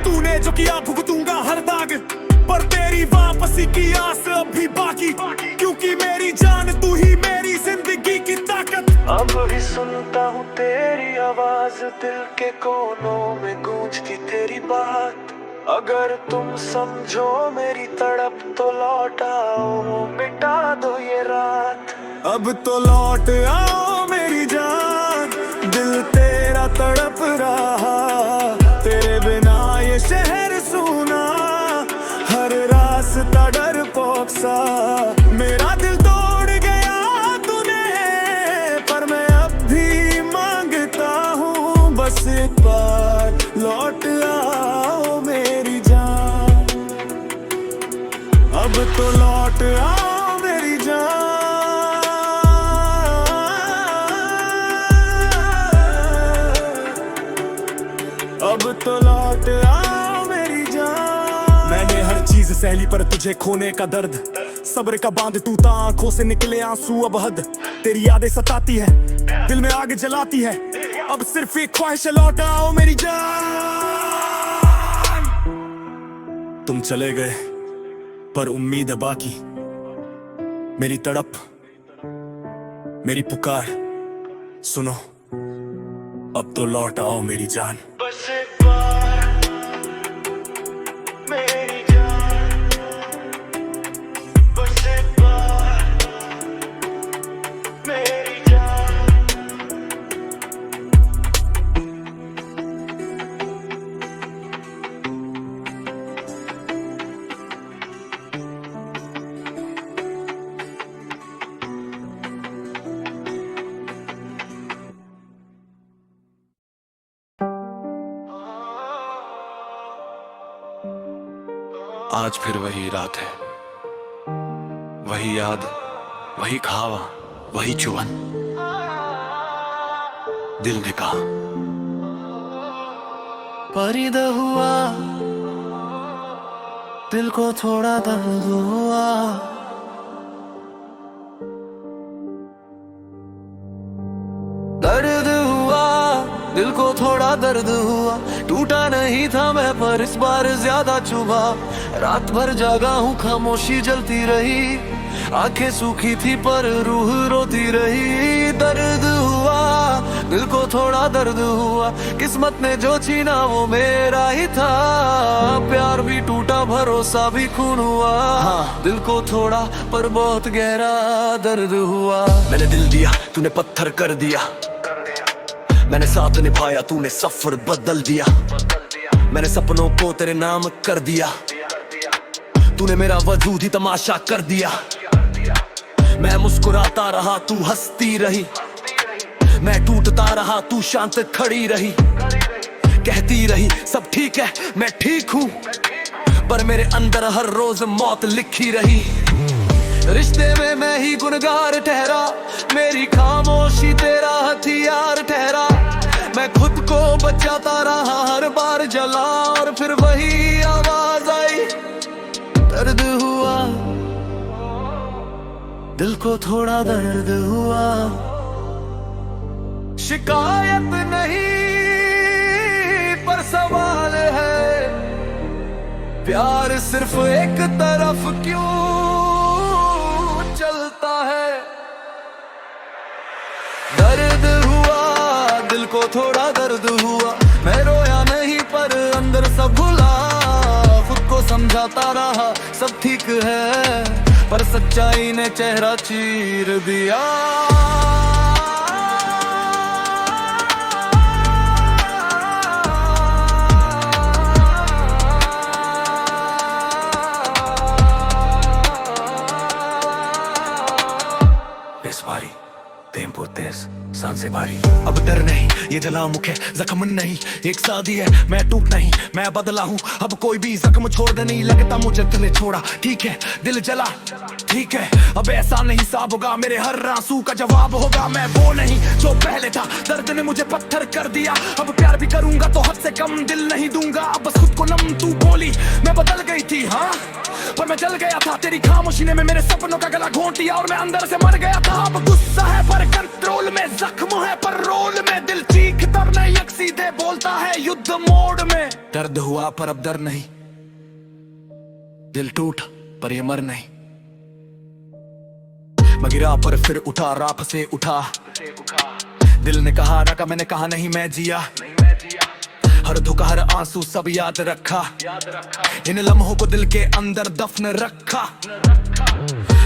तूने जो किया भुगतूंगा हर दाग, पर तेरी वापसी की आस अब भी बाकी। क्योंकि मेरी जान तू ही मेरी जिंदगी की ताकत। अब भी सुनता हूँ तेरी आवाज, दिल के कोनों में गूंजती तेरी बात। अगर तुम समझो मेरी तड़प तो लौट आओ, मिटा दो ये रात। अब तो लौट आओ मेरी जान, दिल तेरा तड़प रहा। तेरे बिना ये शहर सूना, हर रास्ता डरपोक सा। मेरा दिल तोड़ गया तूने, पर मैं अब भी मांगता हूँ बस एक बार अब तो लौट आ मेरी जान। मैंने हर चीज सहली पर तुझे खोने का दर्द, सब्र का बांध टूटा, आंखों से निकले आंसू अब हद। तेरी यादें सताती है, दिल में आग जलाती है, अब सिर्फ एक ख्वाहिश है, लौट आओ मेरी जान। तुम चले गए पर उम्मीद है बाकी, मेरी तड़प, मेरी पुकार सुनो, अब तो लौट आओ मेरी जान। बस एक बार मेरी जान, बस एक बार मेरी जान। आज फिर वही रात है, वही याद, वही खावा, वही चुभन। दिल ने कहा परिद हुआ, दिल को थोड़ा दर्द हुआ। दर्द हुआ, दिल को थोड़ा दर्द हुआ। टूटा नहीं था मैं पर इस बार ज्यादा चुभा। रात भर जागा हूँ, खामोशी जलती रही, आंखें सूखी थी पर रूह रोती रही। दर्द हुआ, दिल को थोड़ा दर्द हुआ। किस्मत ने जो छीना वो मेरा ही था। प्यार भी टूटा, भरोसा भी खून हुआ। हाँ, दिल को थोड़ा पर बहुत गहरा दर्द हुआ। मैंने दिल दिया, तूने पत्थर कर दिया। मैंने साथ निभाया, तूने सफर बदल दिया। मैंने सपनों को तेरे नाम कर दिया, तूने मेरा वजूद ही तमाशा कर दिया। मैं मुस्कुराता रहा, तू हंसती रही। मैं टूटता रहा, तू शांत खड़ी रही। कहती रही सब ठीक है, मैं ठीक हूँ, पर मेरे अंदर हर रोज मौत लिखी रही। रिश्ते में मैं ही गुनहगार ठहरा, मेरी खामोशी तेरा हथियार ठहरा। मैं खुद को बचाता रहा, हर बार जला और फिर वही आवाज आई। दर्द हुआ, दिल को थोड़ा दर्द हुआ। शिकायत नहीं पर सवाल है, प्यार सिर्फ एक तरफ क्यों चलता है। दर्द हुआ, दिल को थोड़ा दर्द हुआ। मैं रोया नहीं पर अंदर सब भुला। खुद को समझाता रहा सब ठीक है, पर सच्चाई ने चेहरा चीर दिया। भारी टेम्पो तेज, सांसें भारी। अब डर नहीं, ये जला मुख है, जख्म नहीं, एक शादी है। मैं टूट नहीं, मैं बदला हूँ, अब कोई भी जख्म छोड़ नहीं लगता मुझे तूने छोड़ा। ठीक है, दिल जला, ठीक है, अब ऐसा नहीं साफ होगा। मेरे हर आंसू का जवाब होगा। मैं वो नहीं जो पहले था, दर्द ने मुझे पत्थर कर दिया। अब प्यार भी करूंगा तो हद से कम दिल नहीं दूंगा। अब बस खुद को नम तू बोली, मैं बदल गई थी हाँ, पर मैं जल गया था। तेरी खामोशी ने मेरे सपनों का गला घोंट दिया और मैं अंदर से मर गया था। अब गुस्सा है पर कंट्रोल में, जख्म है पर रोल में। दिल चीख तर नहीं, एक सीधे बोलता है युद्ध मोड में। दर्द हुआ पर अब डर नहीं, दिल टूट पर ये मर नहीं। मैं गिरा पर फिर उठा, राख से उठा। दिल ने कहा रखा, मैंने कहा नहीं मैं जिया। हर धोखा, हर आंसू सब याद रखा। इन लम्हों को दिल के अंदर दफन रखा।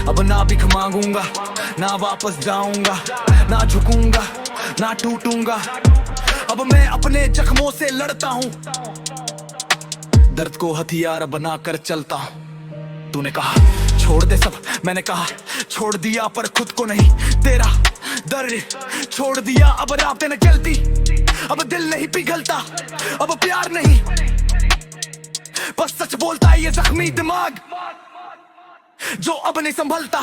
अब ना भीख मांगूंगा, ना वापस जाऊंगा, ना झुकूंगा, ना टूटूंगा। अब मैं अपने जख्मों से लड़ता हूँ, दर्द को हथियार बनाकर चलता हूँ। तूने कहा छोड़ दे सब, मैंने कहा छोड़ दिया, पर खुद को नहीं। तेरा दर्द छोड़ दिया, अब रातें न जलती, अब दिल नहीं पिघलता, अब प्यार नहीं, बस सच बोलता है ये जख्मी दिमाग जो अब नहीं संभलता।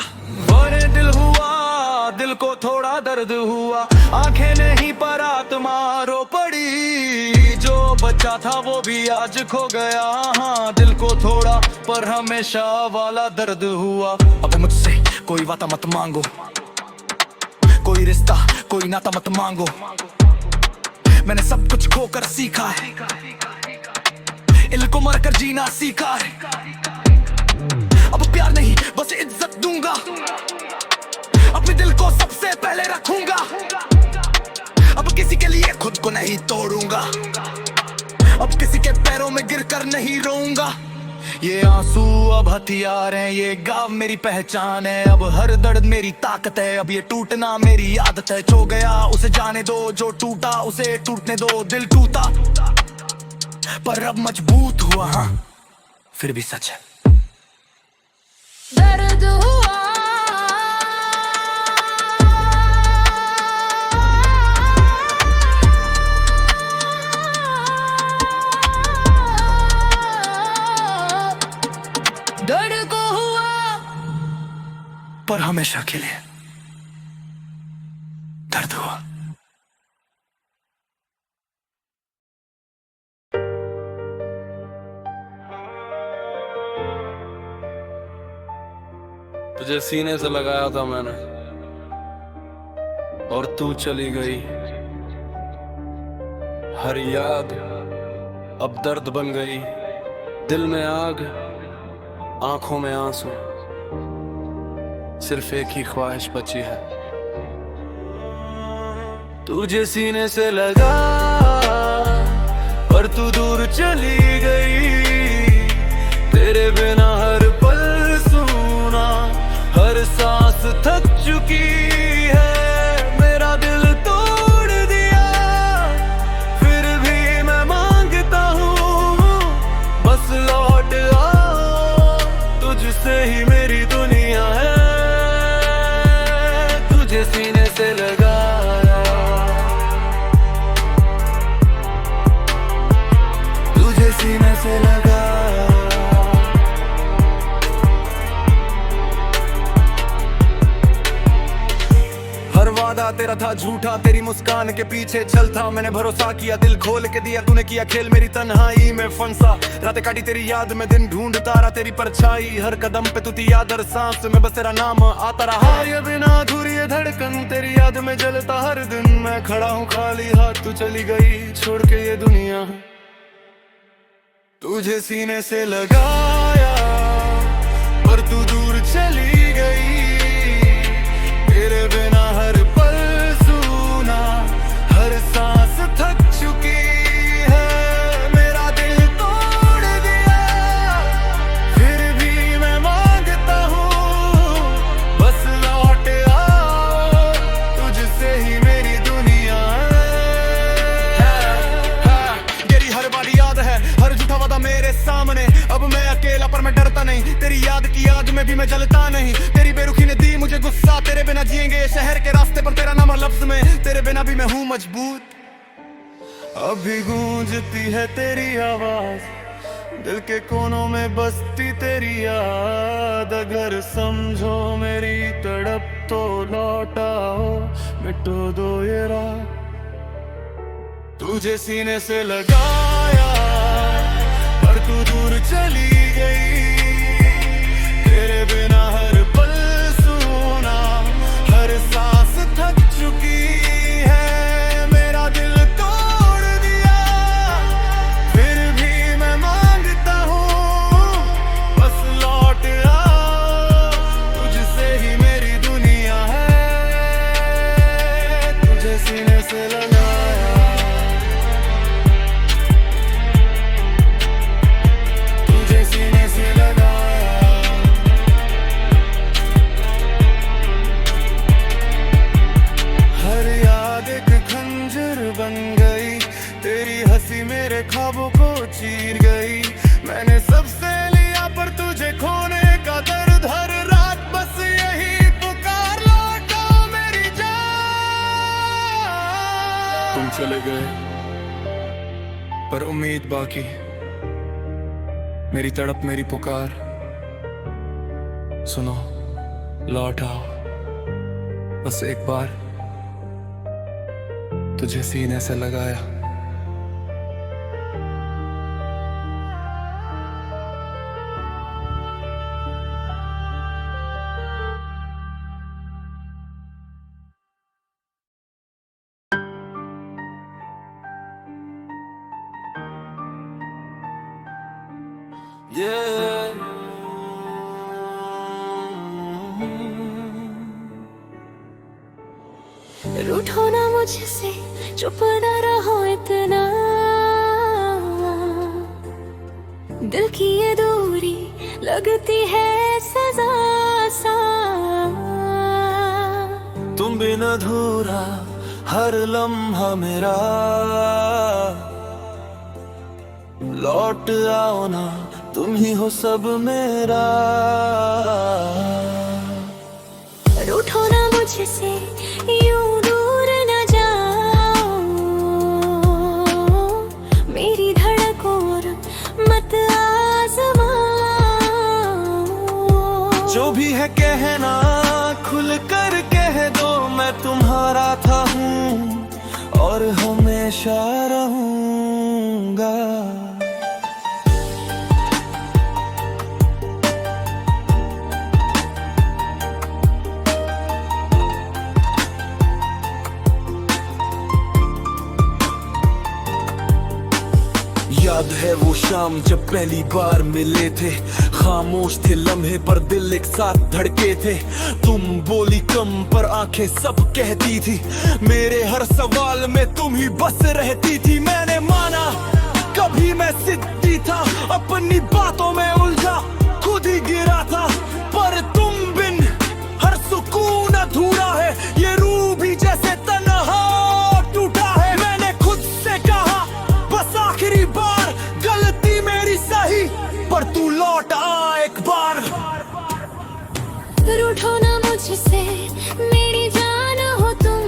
बड़े दिल हुआ, दिल को थोड़ा दर्द हुआ। आंखें नहीं पर आत्मा रो पड़ी, जो बच सोचा था वो भी आज खो गया। हाँ दिल को थोड़ा पर हमेशा वाला दर्द हुआ। अब मुझसे कोई वादा मत मांगो, कोई रिश्ता कोई नाता मत मांगो। मैंने सब कुछ खोकर सीखा है, इल्म को मर कर जीना सीखा है। अब प्यार नहीं बस इज्जत दूंगा, अपने दिल को सबसे पहले रखूंगा। अब किसी के लिए खुद को नहीं तोड़ूंगा, अब किसी के पैरों में गिरकर नहीं रोऊंगा। ये आंसू अब हथियार हैं, ये गाव मेरी पहचान है। अब हर दर्द मेरी ताकत है, अब ये टूटना मेरी आदत है। जो गया उसे जाने दो, जो टूटा उसे टूटने दो। दिल टूटा पर अब मजबूत हुआ, हाँ फिर भी सच है। दर्द हुआ दर्द को हुआ पर हमेशा के लिए दर्द हुआ। तुझे सीने से लगाया था मैंने और तू चली गई। हर याद अब दर्द बन गई, दिल में आग आंखों में आंसू, सिर्फ एक ही ख्वाहिश बची है। तुझे सीने से लगा पर तू दूर चली गई। तेरे बिना हर पल सुना, हर सांस थक चुकी है। मेरा दिल तोड़ दिया फिर भी मैं मांगता हूँ, बस लौट आओ, तुझसे ही मेरी दुनिया है। तुझे सीने से लगाया, तुझे सीने से लगाया। हर वादा तेरा था झूठा, तेरी मुस्कान के पीछे चलता। मैंने भरोसा किया, दिल खोल के दिया, तूने किया खेल मेरी तन्हाई में फंसा। रातें काटी तेरी याद में, दिन ढूंढता रहा तेरी परछाई। हर कदम पे तू थी याद, हर सांस में बस तेरा नाम आता रहा। ये बिना अधूरी ये धड़कन तेरी याद में जलता हर दिन। मैं खड़ा हूँ खाली हाथ, तू चली गई छोड़ के ये दुनिया। तुझे सीने से लगाया पर तू दूर चली गई। तेरे बिना हर पल सुना, हर सांस थक चुकी है। मेरा दिल तोड़ दिया फिर भी मैं मांगता हूँ, बस लौट आओ, तुझसे ही मेरी दुनिया है। तेरी हर बात याद है, हर झूठा वादा मेरे सामने। अब मैं अकेला पर मैं डरता नहीं, तेरी याद की आग में भी मैं जलता नहीं। तेरी बेरुखी ने दी मुझे गुस्सा, तेरे बिना जिएंगे ये शहर के रास्ते पर तेरा नाम लफ्ज में। तेरे बिना भी मैं हूँ मजबूत, अभी गूंजती है तेरी आवाज। दिल के कोनों में बसती तेरी याद। अगर समझो मेरी तड़प तो लौटाओ, मिटो दो ये रात। तुझे सीने से लगाया पर तू दूर चली गई। तेरे बिना हर पल सुना, हर सांस थक चुकी है। मेरा दिल तोड़ दिया फिर भी मैं मांगता हूँ, बस लौट आओ, तुझसे ही मेरी दुनिया है। तुझे सीने से लगाया, तुझे सीने से लगाया। हर याद एक खंजर बन गई, तेरी हंसी मेरे ख्वाबों को चीर गई। मैंने सबसे लिया पर तुझे खोने का दर्द, हर रात बस यही पुकार, लौटाओ मेरी जान। तुम चले गए पर उम्मीद बाकी, मेरी तड़प मेरी पुकार। सुनो लौट आओ, बस एक बार तुझे सीने से लगाया। रूठो ना मुझसे, चुप ना रहो इतना, दिल की ये दूरी लगती है सजा सा। तुम बिन अधूरा हर लम्हा मेरा, लौट आओ ना, तुम ही हो सब मेरा। रूठो ना मुझसे, यूं दूर न जाओ, मेरी धड़कों और मत आजमाओ। जो भी है कहना खुल कर कह दो, मैं तुम्हारा था हूँ और हमेशा रहूंगा। याद है वो शाम जब पहली बार मिले थे, खामोश थे लम्हे पर दिल एक साथ धड़के थे। तुम बोली कम पर आंखें सब कहती थी, मेरे हर सवाल में तुम ही बस रहती थी। मैंने माना कभी मैं सिद्धि था, अपनी बातों में उलझा खुद ही गिरा था। पर तुम बिन हर सुकून अधूरा है, ये रूह भी जैसे तन्हा टूटा है। मैंने खुद से कहा बस आखिरी बार, गलती मेरी सही पर तू लौट आ एक बार। रूठो ना मुझसे, मेरी जान हो तुम,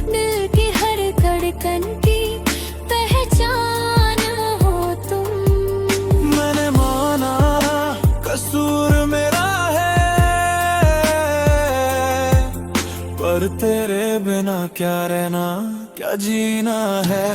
दिल की हर धड़कन की पहचान हो तुम। मैंने माना कसूर मेरा है, पर तेरे बिना क्या रहना क्या जीना है।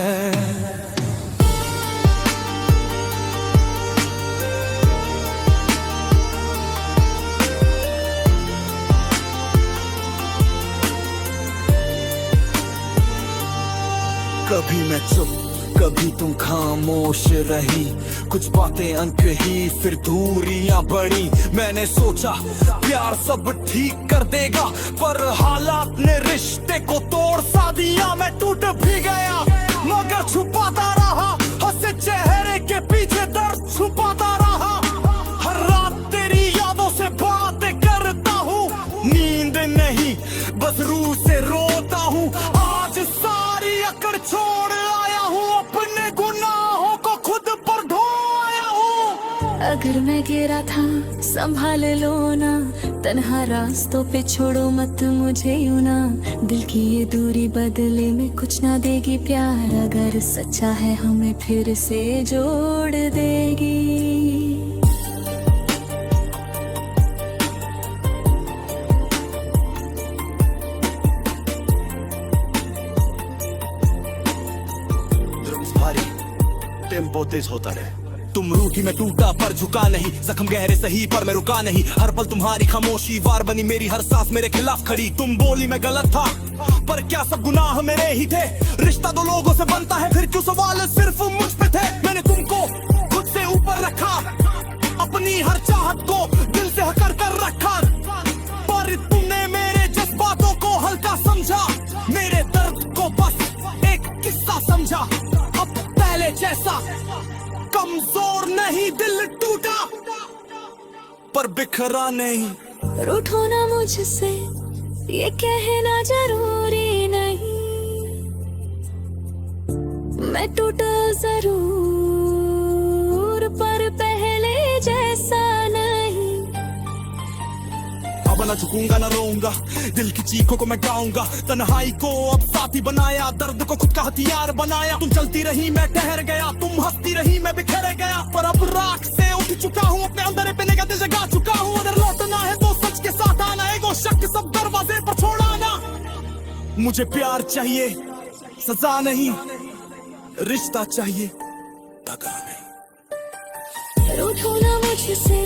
कभी मैं चुप कभी तुम खामोश रही, कुछ बातें अनकही फिर दूरियां बढ़ी। मैंने सोचा प्यार सब ठीक कर देगा, पर हालात ने रिश्ते को तोड़ सा दिया। मैं टूट भी गया मगर छुपाता रहा, हंसे चेहरे के पीछे दर्द छुपाता रहा। हर रात तेरी यादों से बातें करता हूँ, नींद नहीं बस रूह से रोता हूँ। आज सारी अकड़ छोड़ आया हूँ, अपने गुनाहों को खुद पर ढो आया हूँ। अगर मैं गिरा था संभाल लो ना, तन्हा रास्तों पे छोड़ो मत मुझे यूं ना। दिल की ये दूरी बदले में कुछ ना देगी प्यार, अगर सच्चा है हमें फिर से जोड़ देगी। टेम्पो तेज होता रहे, तुम रूठी में टूटा पर झुका नहीं, जख्म गहरे सही पर मैं रुका नहीं। हर पल तुम्हारी खामोशी वार बनी, मेरी हर सांस मेरे खिलाफ खड़ी। तुम बोली मैं गलत था, पर क्या सब गुनाह मेरे ही थे? रिश्ता दो लोगों से बनता है, फिर क्यों सवाल सिर्फ मुझ पे थे? मैंने तुमको खुद से ऊपर रखा, अपनी हर चाहत को दिल से हकर कर रखा, पर तुमने मेरे जज्बातों को हल्का समझा, मेरे दर्द को बस एक किस्सा समझा। अब पहले जैसा कमजोर नहीं, दिल टूटा पर बिखरा नहीं। रूठो ना मुझसे, ये कहना जरूरी नहीं, मैं टूटा जरूर पर पहले जैसा नहीं। अब न झुकूंगा न रोऊंगा, दिल की चीखों को मैं गाऊंगा। तन्हाई को अब साथी बनाया, दर्द को खुद का हथियार बनाया। तुम चलती रही मैं ठहर गया, तुम हंसती रही मैं बिखर गया। पर अब राख से उठ चुका हूँ, अपने अंदर पे का दिल जगा चुका हूँ। अगर लौटना है तो सच के साथ आना, एगो शक सब दरवाजे पर छोड़ाना। मुझे प्यार चाहिए सजा नहीं, रिश्ता चाहिए दगा नहीं। रूठो ना मुझसे,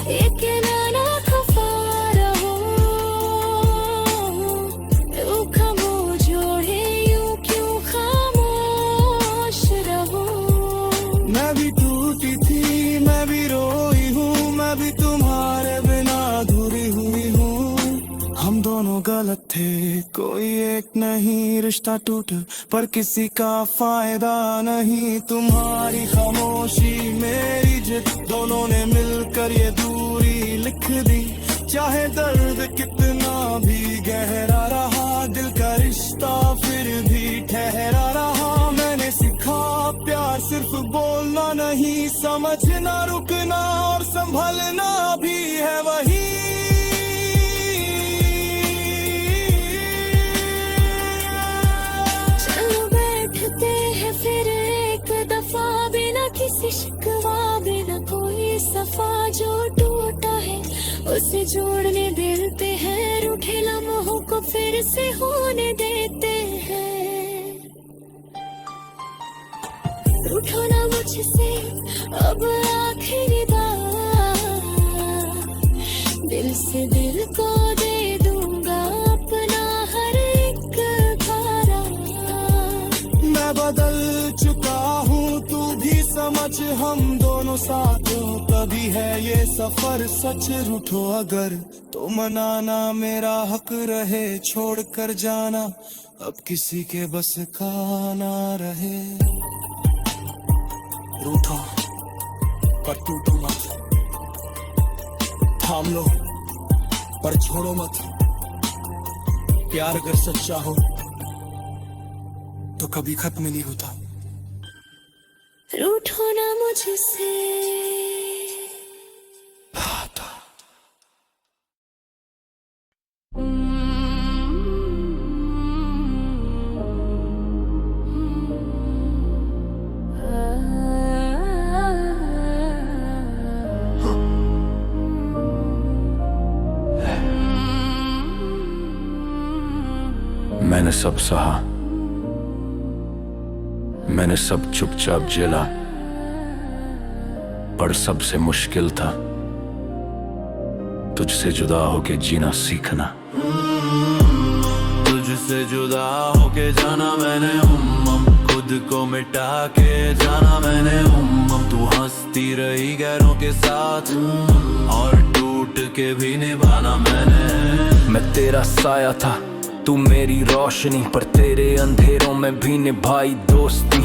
ये कहना ना खफा रहो, यूं खामोश जोड़े यूं क्यों खामोश रहो। थे, कोई एक नहीं, रिश्ता टूट पर किसी का फायदा नहीं। तुम्हारी खामोशी मेरी जिद, दोनों ने मिलकर ये दूरी लिख दी। चाहे दर्द कितना भी गहरा रहा, दिल का रिश्ता फिर भी ठहरा रहा। मैंने सीखा प्यार सिर्फ बोलना नहीं, समझना, रुकना और संभलना भी है वही। चलो बैठते हैं फिर एक दफा, बिना किसी शिकवा, बिना कोई सफा। जो टूटा है उसे जोड़ने देते हैं, रूठे लम्हों को फिर से होने देते हैं। रूठो ना मुझसे अब आखिरी बार, दिल से दिल को दे दूंगा अपना हर एक खारा। मैं बदल चुका हूँ, तू भी समझ, हम दोनों साथ हो तभी है ये सफर सच। रूठो अगर तो मनाना मेरा हक रहे, छोड़ कर जाना अब किसी के बस का ना रहे। रूठो पर टूटो मत, थाम लो पर छोड़ो मत। प्यार अगर सच्चा हो तो कभी खत्म नहीं होता। रूठो ना मुझसे। मैंने सब सहा, मैंने सब चुपचाप झेला, पर सबसे मुश्किल था तुझसे जुदा होके जीना सीखना। तुझसे जुदा होके जाना मैंने, खुद को मिटा के जाना मैंने। तू हंसती रही गैरों के साथ और टूट के भी निभाना मैंने। मैं तेरा साया था, तू मेरी रोशनी, पर तेरे अंधेरों में भी निभाई दोस्ती।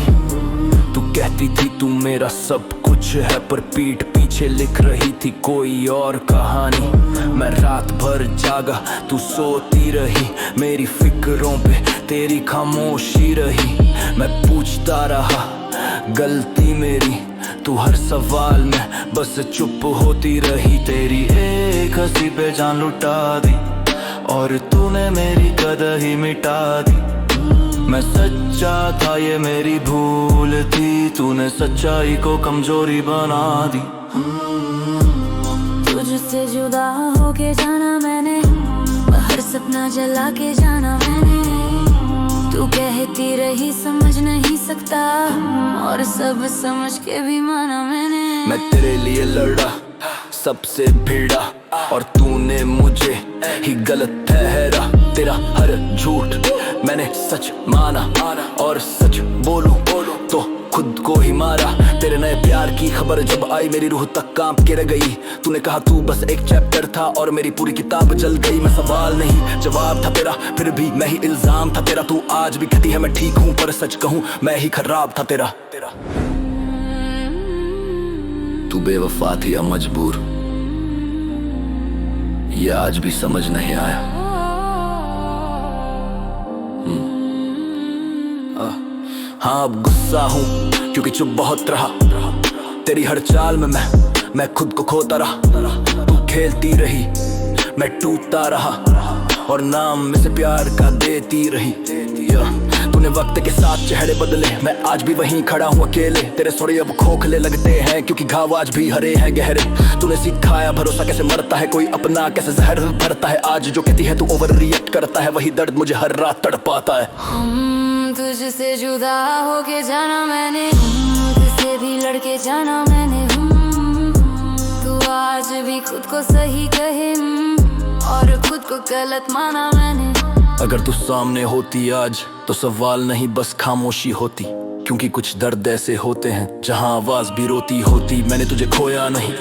तू कहती थी तू मेरा सब कुछ है, पर पीठ पीछे लिख रही थी कोई और कहानी। मैं रात भर जागा, तू सोती रही, मेरी फिक्रों पे तेरी खामोशी रही। मैं पूछता रहा गलती मेरी, तू हर सवाल में बस चुप होती रही। तेरी एक हंसी पे जान लुटा दी और तूने मेरी कदर ही मिटा दी। मैं सच्चा था ये मेरी भूल थी, तूने सच्चाई को कमजोरी बना दी। तुझसे जुदा होके जाना मैंने, हर सपना जला के जाना मैंने। तू कहती रही समझ नहीं सकता, और सब समझ के भी माना मैंने। मैं तेरे लिए लड़ा, सबसे भिड़ा, और तूने मुझे ही गलत ठहरा। तेरा हर झूठ मैंने सच माना, और सच बोलूं तो खुद को ही मारा। तेरे नए प्यार की खबर जब आई मेरी रूह तक कांप के रह गई। तूने कहा तू बस एक चैप्टर था और मेरी पूरी किताब जल गई। मैं सवाल नहीं जवाब था तेरा, फिर भी मैं ही इल्जाम था तेरा। तू आज भी कहती है मैं ठीक हूँ, पर सच कहूँ मैं ही खराब था तेरा। तू बेवफा थी या मजबूर, ये आज भी समझ नहीं आया। हाँ अब गुस्सा हूँ क्योंकि चुप बहुत रहा। तेरी हर चाल में मैं खुद को खोता रहा। तू खेलती रही, मैं टूटता रहा, और नाम में से प्यार का देती रही। तूने वक्त के साथ चेहरे बदले, मैं आज भी वहीं खड़ा हूँ अकेले। तेरे स्वर अब खोखले लगते हैं क्योंकि घाव आज भी हरे हैं गहरे। तूने सिखाया भरोसा कैसे मरता है, कोई अपना कैसे जहर भरता है। आज जो कहती है तू ओवर रिएक्ट करता है, वही दर्द मुझे हर रात तड़पाता है। तुझसे जुदा होके जाना मैंने, तुझसे भी लड़के जाना मैंने। तू आज भी खुद को सही कहे और खुद को गलत माना मैंने। अगर तू सामने होती आज तो सवाल नहीं बस खामोशी होती, क्योंकि कुछ दर्द ऐसे होते हैं जहां आवाज भी रोती होती। मैंने तुझे खोया नहीं,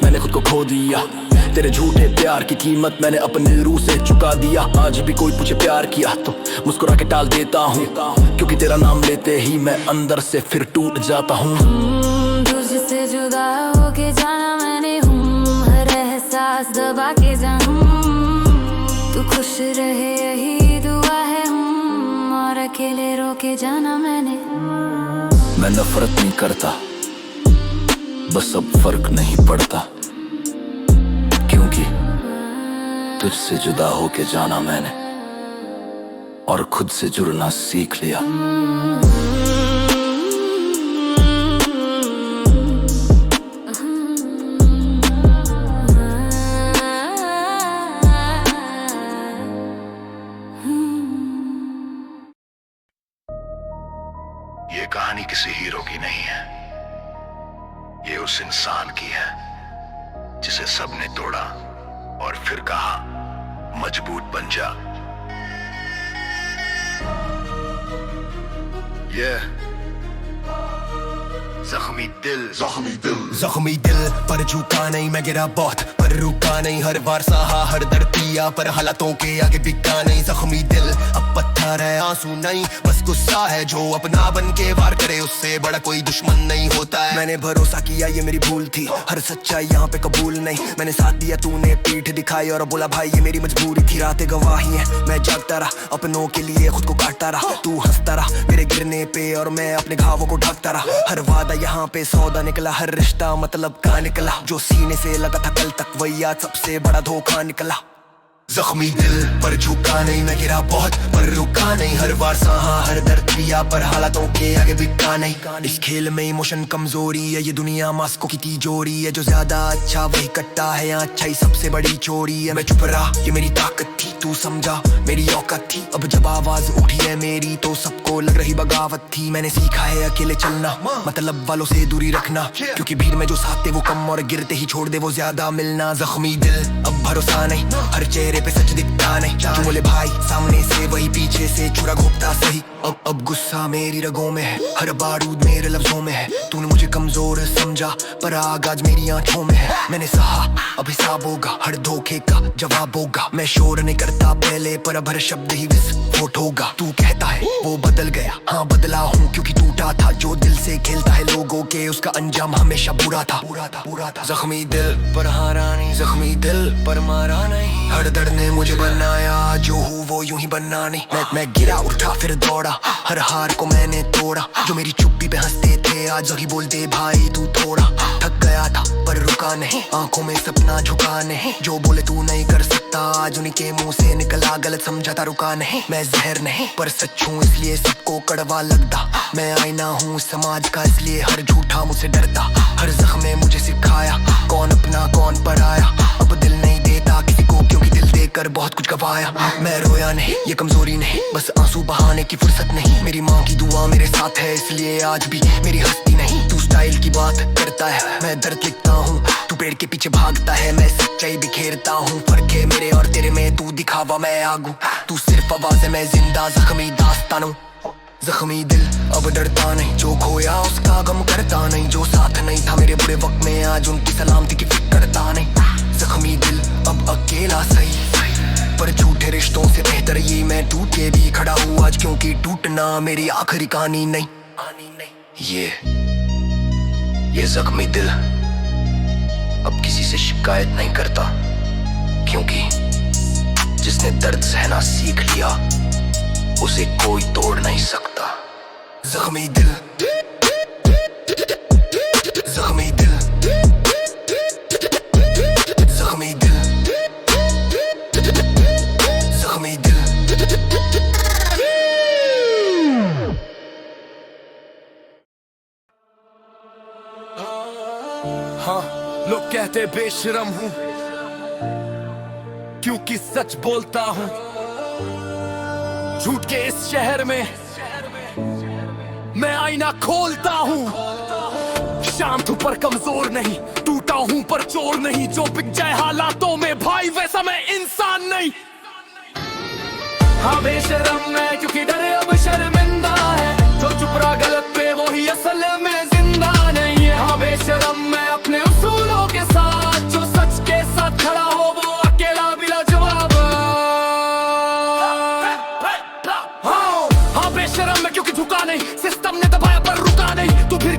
मैंने खुद को खो दिया। तेरे झूठे प्यार की कीमत मैंने अपने रूह से चुका दिया। आज भी कोई पूछे प्यार किया तो मुस्कुरा के टाल देता हूँ, क्योंकि तेरा नाम लेते ही मैं अंदर से फिर टूट जाता हूँ। तुझसे जुदा होके जाना मैंने हर एहसास दबा के जानूं, तू खुश रहे यही दुआ है और अकेले रोके जाना मैंने। मैं नफरत नहीं करता, बस अब फर्क नहीं पड़ता, क्योंकि तुझसे जुदा होके जाना मैंने और खुद से जुड़ना सीख लिया। ये कहानी किसी हीरो की नहीं है, ये उस इंसान की है जिसे सबने तोड़ा और फिर कहा मजबूत बन जा। ये जख्मी दिल, जख्मी दिल, जख्मी दिल पर झुका नहीं, मैं गिरा बहुत पर रुका नहीं, हर बार सहा हर दर्द पिया पर हालातों के आगे बिका नहीं। जख्मी दिल अब पत्थर है आंसू नहीं, बस गुस्सा है जो अपना बन के वार करे, उससे बड़ा कोई दुश्मन नहीं होता है। मैंने भरोसा किया ये मेरी भूल थी, हर सच्चाई यहाँ पे कबूल नहीं, मैंने साथ दिया तूने पीठ दिखाई और बोला भाई ये मेरी मजबूरी थी। रातें गवाही है मैं जागता रहा, अपनों के लिए खुद को काटता रहा, तू हंसता रहा मेरे गिरने पे और मैं अपने घावों को ढकता रहा। हर वादा यहाँ पे सौदा निकला, हर रिश्ता मतलब का निकला, जो सीने से लगा था कल तक वही आज सबसे बड़ा धोखा निकला। जख्मी दिल पर झुका नहीं, मैं गिरा बहुत पर रुका नहीं, हर बार सहा हर दर्द पिया पर हालातों के आगे बिका नहीं। इस खेल में इमोशन कमजोरी है, ये दुनिया मास्कों की तिजोरी है, जो ज्यादा अच्छा वही कट्टा है, यहाँ अच्छाई सबसे बड़ी चोरी है। मैं चुप रहा ये मेरी ताकत थी, तू समझा मेरी औकात थी, अब जब आवाज उठी है मेरी तो सबको लग रही बगावत थी। मैंने सीखा है अकेले चलना, मतलब वालों से दूरी रखना, क्योंकि भीड़ में जो साथ थे वो कम और गिरते ही छोड़ दे वो ज्यादा मिलना। जख्मी दिल अब भरोसा नहीं, हर चेहरे पे सच दिखता नहीं, जो बोले भाई सामने से वही पीछे से छुरा घोपता सही। अब गुस्सा मेरी रगों में है, हर बारूद मेरे लफ्जों में है, तूने मुझे कमजोर समझा पर आग आज मेरी आंखों में है। मैंने सहा अब हिसाब होगा, हर धोखे का जवाब होगा, मैं शोर नहीं करता पहले पर अब हर शब्द ही विस्फोट होगा। तू कहता है वो बदल गया, हाँ बदला हूँ क्योंकि टूटा था, जो दिल से खेलता है लोगों के उसका अंजाम हमेशा बुरा था, बुरा था, बुरा था। जख्मी दिल पर हारा नहीं, जख्मी दिल पर मारा नहीं, हर दर्द ने मुझे बनाया, जो हूँ वो यूं ही बनना नहीं। मैं गिरा उठा फिर दौड़ा, हर हार को मैंने तोड़ा, जो मेरी चुप्पी पे हंसते थे आज वही बोलते भाई तू थोड़ा। थक गया था पर रुका नहीं, आंखों में सपना झुका नहीं, जो बोले तू नहीं कर सकता आज उन्हीं के मुंह से निकला, गलत समझा था रुका नहीं। मैं जहर नहीं पर सच हूँ इसलिए सबको कड़वा लगता, मैं आईना हूँ समाज का इसलिए हर झूठा मुझसे डरता। हर जख्म ने मुझे सिखाया कौन अपना कौन पराया, अब दिल नहीं देता किसी को क्योंकि दिल देकर बहुत कुछ गवाया। मैं रोया नहीं ये कमजोरी नहीं, बस आंसू बहाने की फुर्सत नहीं, मेरी माँ की दुआ मेरे साथ है इसलिए आज भी मेरी हस्ती नहीं। तू स्टाइल की बात करता है मैं दर्द लिखता हूँ, तू पेड़ के पीछे भागता है मैं सच्चाई बिखेरता हूँ, फर्क है मेरे और तेरे में, तू दिखावा मैं आगू, तू सिर्फ आवाज है मैं जिंदा जख्मी दास्तानों। जख्मी दिल अब डरता नहीं, जो खोया उसका गम करता नहीं, जो साथ नहीं था मेरे बुरे वक्त में आज उनकी सलामती की फिक्र करता नहीं। जख्मी दिल अब अकेला सही, पर झूठे रिश्तों से बेहतर ये मैं टूट के भी खड़ा हूँ आज, क्योंकि टूटना मेरी आखिरी कहानी नहीं। ये जख्मी दिल अब किसी से शिकायत नहीं करता, क्योंकि जिसने दर्द सहना सीख लिया उसे कोई तोड़ नहीं सकता। जख्मी दिल, जख्मी दिल, जख्मी दिल, जख्मी दिल। हाँ लोग कहते बेशरम हूँ क्योंकि सच बोलता हूँ, झूठ के इस शहर में मैं आईना खोलता हूँ। शांत हूँ पर कमजोर नहीं, टूटा हूँ पर चोर नहीं, जो बिक जाए हालातों में भाई वैसा मैं इंसान नहीं। हाँ बेशरम मैं क्योंकि डरे अब शर्मिंदा है, जो चुप रहा गलत पे वो ही असल में जिंदा नहीं है। हाँ बेशरम मैं अपने उसूलों के साथ, जो सच के साथ खड़ा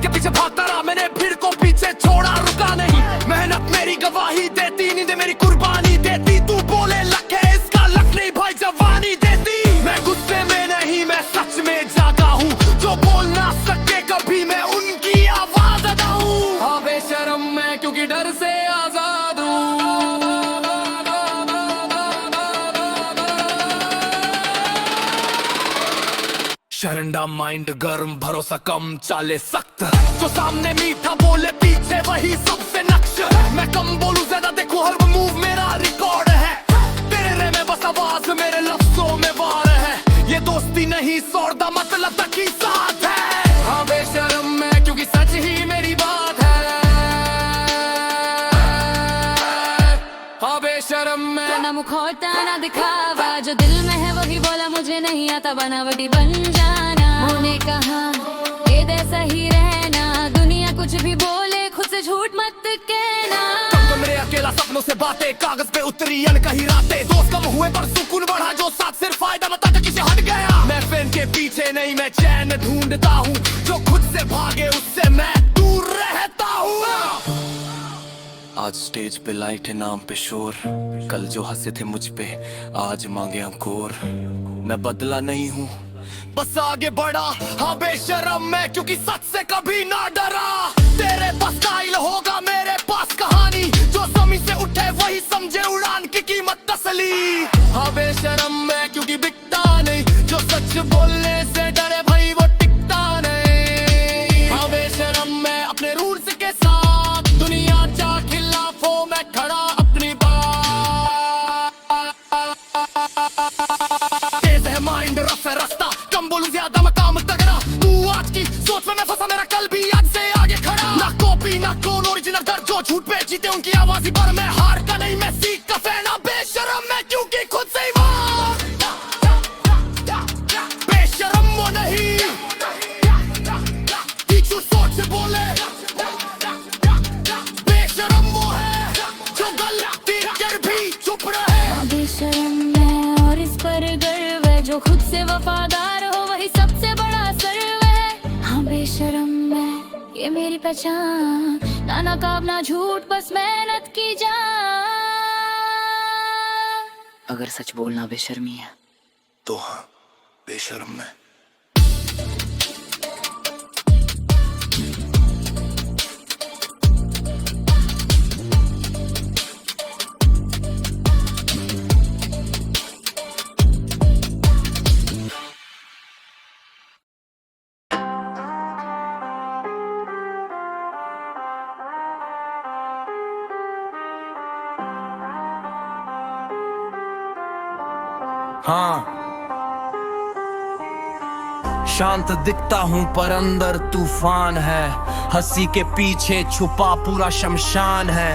के पीछे भागता रहा, मैंने भीड़ को पीछे छोड़ा, रुका नहीं। मेहनत मेरी गवाही देती, नींद मेरी कुर्बानी देती। तू बोले लक है, इसका लक नहीं भाई जवानी देती। मैं गुस्से में नहीं, मैं सच में जागा हूँ। जो बोल ना सके कभी, मैं उनकी आवाज अदा हूँ। हाँ बेशरम मैं क्योंकि डर से आजाद हूँ। शरंडा माइंड गर्म, भरोसा कम, चाले सख्त। जो सामने मीठा बोले, पीछे वही सबसे नक्श। मैं कम बोलूं ज्यादा देखूं, हर मूव मेरा रिकॉर्ड है। तेरे में बस आवाज, मेरे लफ्जों में वार है। ये दोस्ती नहीं सौदा, मतलब तक ही साथ है। हाँ बेशरम मैं क्योंकि सच ही मेरी बात है। हाँ बेशरम मैं, ना मुखौटा ना दिखावा, जो दिल में है वही बोला, मुझे नहीं आता बनावटी बन जाना। उन्होंने कहा ये जैसा ही रहना, दुनिया कुछ भी बोले, खुद से झूठ मत कहना। कम मेरे अकेला सपनों से बातें, कागज पे उतरी अनकही रातें। दोस्त कम हुए पर सुकून बढ़ा, जो साथ सिर्फ फायदा मत आता किसे हट गया। मैं फैन के पीछे नहीं, मैं चैन ढूंढता हूँ। जो खुद से भागे उससे मैं दूर रहता हूँ। आज स्टेज पे लाइट है, नाम पे शोर। कल जो हंसे थे मुझ पे, आज मांगे अंकोर। मैं बदला नहीं हूँ, बस आगे बढ़ा। हाँ बेशरम मैं क्योंकि सच से कभी ना डरा। तेरे पास स्टाइल होगा, मेरे पास कहानी। जो जमीन से उठे वही समझे उड़ान की कीमत असली। हाँ बेशरम मैं क्योंकि बिकता नहीं, जो सच बोलने से डरे भाई वो टिकता नहीं। हाँ बेशरम मैं अपने रूल्स के साथ, दुनिया चाह खिलाफ हो मैं खड़ा अपनी बात। तेज है माइंड, रफ है रास्ता, कम बोलूं ज्यादा मैं काम तगड़ा। तू आज की सोच में मैं फंसा, मेरा कल भी आज से आगे खड़ा। ना कॉपी ना क्लोन, ओरिजिनल कर जो झूठ पे जीते उनकी आवाज ही पर। मैं हार का नहीं, मैं सीख का फैन। बेशरम मैं क्योंकि खुद से ही बेशरम वो नहीं, तीखी सोच से बोले। बेशरम वो है जो गलती कर भी चुप रहे। बेशरम मैं और इस पर गर्व है, जो खुद से वफादार हो वही सबसे बड़ा सर्व है। हाँ बेशरम मैं, ये मेरी पहचान, ना नकाब ना झूठ, बस मेहनत की जान। अगर सच बोलना बेशर्मी है तो हाँ बेशरम मैं। हाँ शांत दिखता हूँ पर अंदर तूफान है। हंसी के पीछे छुपा पूरा शमशान है।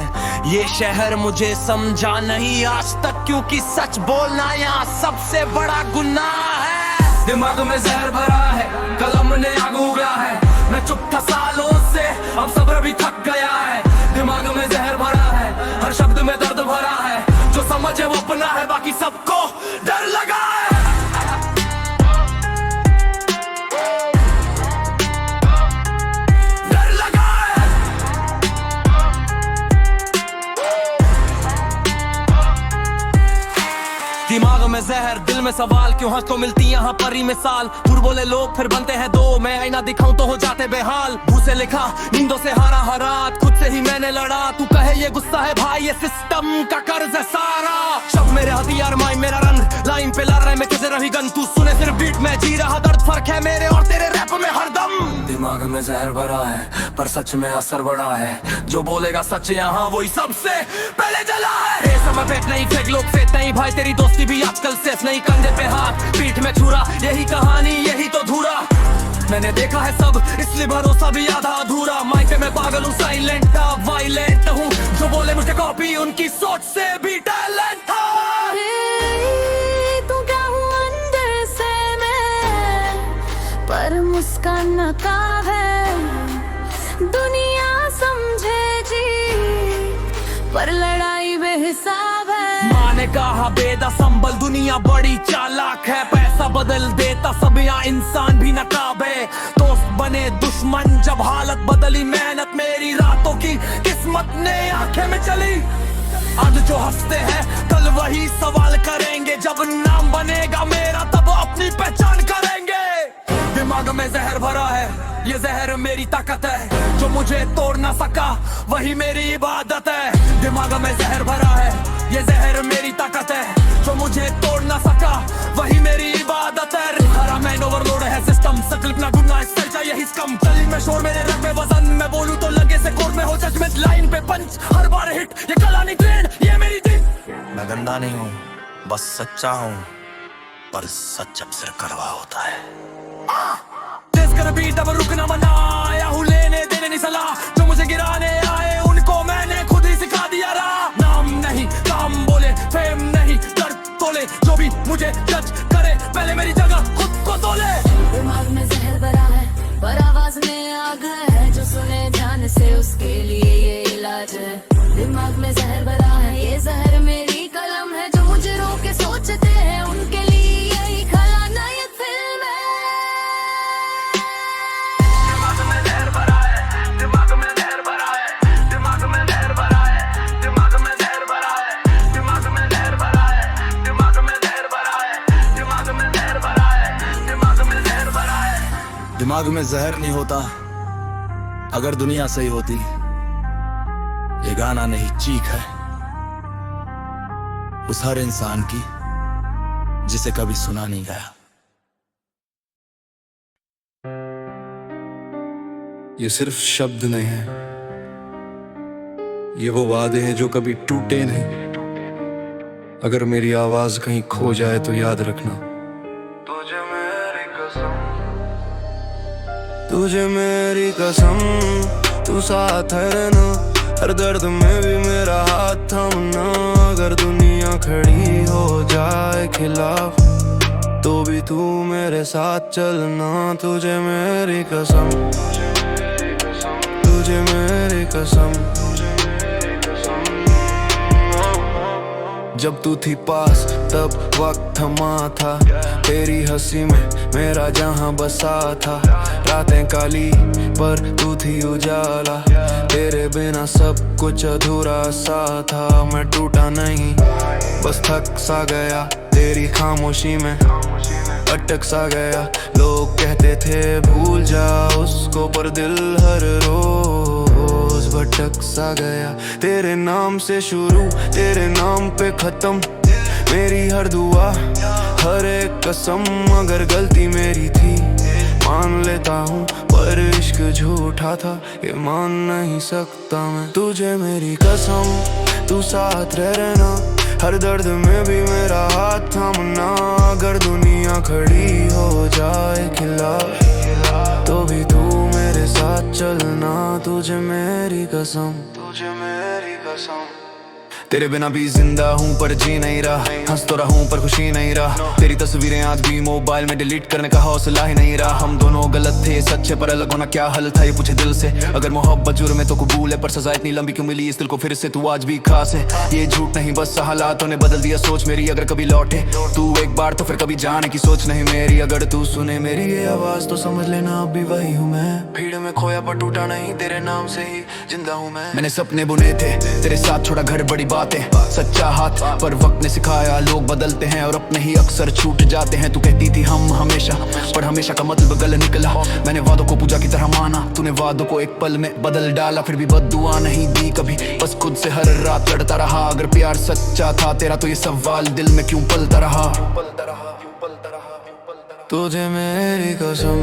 ये शहर मुझे समझा नहीं आज तक, क्योंकि सच बोलना यहाँ सबसे बड़ा गुनाह है। दिमाग में जहर भरा है, कलम ने आग उगला है। मैं चुप था सालों से, अब सब्र भी थक गया है। दिमाग में जहर भरा है, हर शब्द में दर्द भरा है। जो समझे वो अपना है, बाकी सबको डर लगा है। दिमाग में जहर, दिल में सवाल, क्यों हंस को मिलती यहाँ परी मिसाल। दूर बोले लोग फिर बनते हैं दो, मैं आईना दिखाऊं तो हो जाते बेहाल। मुंह से लिखा नींदों से हारा हरात, खुद से ही मैंने लड़ा। तू कहे ये गुस्सा है भाई, ये सिस्टम का कर्ज है सारा। शब्द मेरे हथियार, माइंड मेरा रंग, लाइन पे लड़ रहे मैं किसे रही गन। तू सुने सिर्फ बीट में जी रहा दर्द, फर्क है मेरे और तेरे रैप में हरदम। दिमाग में जहर भरा है पर सच में असर बड़ा है। जो बोलेगा सच यहाँ वही सबसे पहले जला है। समय पेट नहीं, फेक लोग फेट नहीं भाई, तेरी दोस्ती भी आजकल सेफ नहीं। कंधे पे हाथ, पीठ में छुरा, यही कहानी यही तो धूरा। मैंने देखा है सब, इसलिए भरोसा भी आधा अधूरा। माइक पे मैं पागल हूँ, साइलेंट वायलेंट हूँ। जो बोले मुझे कॉपी, उनकी सोच से भी टैलेंट तू क्या हूँ अंदर से मैं, पर मुस्कान नकाब है। दुनिया समझे जी, पर लड़ाई बेहिसाब है। माँ ने कहा बेदा संभल, दुनिया बड़ी चालाक है। पैसा बदल देता सब, यहाँ इंसान भी नकाब है। दोस्त बने दुश्मन जब हालत बदली मेहनत मेरी रातों की किस्मत ने आंखें में चली आज जो हंसते हैं कल वही सवाल करेंगे जब नाम बनेगा मेरा तब अपनी पहचान करेंगे दिमाग में जहर भरा है ये जहर मेरी ताकत है जो मुझे तोड़ ना सका वही मेरी इबादत है दिमाग में जहर भरा है ये जहर मेरी ताकत है जो मुझे तोड़ ना सका वही मेरी इबादत है हरा मैन ओवरलोड है सिस्टम सकलिप ना ढूंढना स्टाइल चाहिए हिस्कम चली में शोर मेरे रग में वजन मैं बोलूं तो लगे से कोर्ट में हो जजमेंट लाइन पे पंच हर बार हिट ये कला नहीं ट्रेंड ये मेरी थी मैं गंदा नहीं हूँ बस सच्चा हूँ पर सच अक्सर कड़वा होता है तेज कर बीट अब रुकना मना आया हूँ लेने देने नहीं सलाह जो मुझे गिराने आए उनको मैंने खुद ही सिखा दिया रहा नाम नहीं काम बोले फेम नहीं दर्द तोले जो भी मुझे जज करे पहले मेरी जगह खुद को तोले दिमाग में जहर भरा है पर आवाज में आग है जो सुने ध्यान से उसके लिए ये इलाज है दिमाग में जहर भरा है ये जहर मेरी कलम है जो मुझे रोके सोचते हैं उनके लिए यही खलनायक फिल्म है दिमाग में जहर भरा है दिमाग में जहर भरा है दिमाग में जहर भरा है दिमाग में जहर भरा है दिमाग में जहर भरा है दिमाग में जहर भरा है दिमाग में जहर भरा है दिमाग में जहर भरा है दिमाग में जहर नहीं होता अगर दुनिया सही होती ये गाना नहीं चीख है उस हर इंसान की जिसे कभी सुना नहीं गया ये सिर्फ शब्द नहीं है ये वो वादे हैं जो कभी टूटे नहीं अगर मेरी आवाज कहीं खो जाए तो याद रखना तुझे मेरी कसम तू साथ है ना हर दर्द में भी मेरा हाथ थामना अगर दुनिया खड़ी हो जाए खिलाफ तो भी तू मेरे साथ चलना तुझे मेरी कसम तुझे मेरी कसम जब तू थी पास तब वक्त थमा था तेरी हंसी में मेरा जहां बसा था रातें काली पर तू थी उजाला तेरे बिना सब कुछ अधूरा सा था मैं टूटा नहीं बस थक सा गया तेरी खामोशी में अटक सा गया लोग कहते थे भूल जा उसको पर दिल हर रोज भटक सा गया तेरे नाम से शुरू तेरे नाम पे खत्म मेरी हर दुआ हर एक कसम अगर गलती मेरी थी मान लेता हूँ पर इश्क झूठा था ये मान नहीं सकता मैं तुझे मेरी कसम तू साथ रहना हर दर्द में भी मेरा हाथ थामना अगर दुनिया खड़ी हो जाए खिलाफ तो भी तू मेरे साथ चलना तुझे मेरी कसम तुझे मेरी कसम तेरे बिना भी जिंदा हूँ पर जी नहीं रहा हंस तो रहूं पर खुशी नहीं रहा तेरी तस्वीरें आज भी मोबाइल में डिलीट करने का हौसला ही नहीं रहा हम दोनों गलत थे सच्चे पर अलग होना क्या हल था ये पूछे दिल से अगर मोहब्बत जुर्म है तो कबूल है पर सजा इतनी लंबी क्यों मिली इस दिल को फिर से तू आज भी खास है ये झूठ नहीं बस हालातों ने बदल दिया सोच मेरी अगर कभी लौटे तू एक बार तो फिर कभी जाने की सोच नहीं मेरी अगर तू सुने मेरी ये आवाज तो समझ लेना अब भी वही हूँ मैं भीड़ में खोया पर टूटा नहीं तेरे नाम से ही जिंदा हूँ मैंने सपने बुने थे तेरे साथ छोड़ा घर बड़ी बातें सच्चा हाथ पर वक्त ने सिखाया लोग बदलते हैं और अपने ही अक्सर छूट जाते हैं तू कहती थी हम हमेशा पर हमेशा का मतलब गलत निकला मैंने वादों को पूजा की तरह माना तूने वादों को एक पल में बदल डाला फिर भी बद्दुआ नहीं दी कभी बस खुद से हर रात लड़ता रहा अगर प्यार सच्चा था तेरा तो ये सवाल दिल में क्यों पलता रहा तुझे मेरी कसम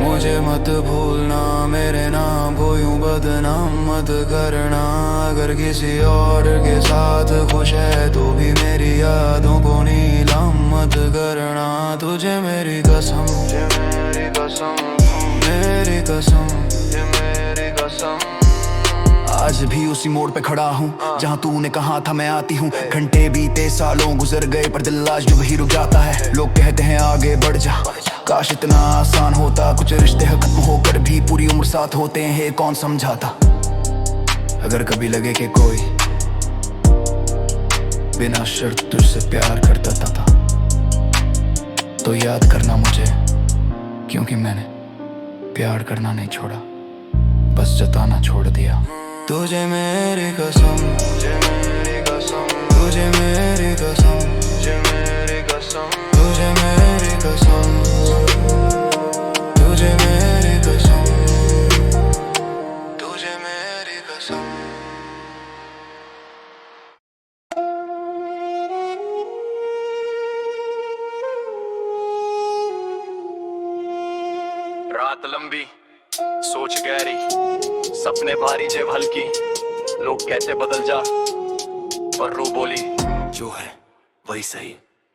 मुझे मत भूलना मेरे नाम को यूं बदनाम मत करना अगर किसी और के साथ खुश है तो भी मेरी यादों को नीलाम मत करना तुझे मेरी कसम मेरी कसम मेरी कसम मेरी कसम आज भी उसी मोड़ पे खड़ा हूँ जहाँ तूने कहा था मैं आती हूँ घंटे बीते सालों गुजर गए पर दिल आज जो वही रुक जाता है लोग कहते हैं आगे बढ़ जा काश इतना आसान होता कुछ रिश्ते खत्म होकर भी पूरी उम्र साथ होते हैं कौन समझाता अगर कभी लगे कि कोई बिना शर्त तुझसे प्यार करता था तो याद करना मुझे क्योंकि मैंने प्यार करना नहीं छोड़ा, बस जताना छोड़ दिया। तुझे मेरी कसम, तुझे मेरी कसम, तुझे मेरी कसम, तुझे मेरी कसम, तुझे मेरी कसम, तुझे मेरी कसम, तुझे मेरी कसम। रात लंबी, सोच गहरी, सपने भारी जेब हल्की, लोग कहते बदल जा, पर रू बोली जो है वही सही।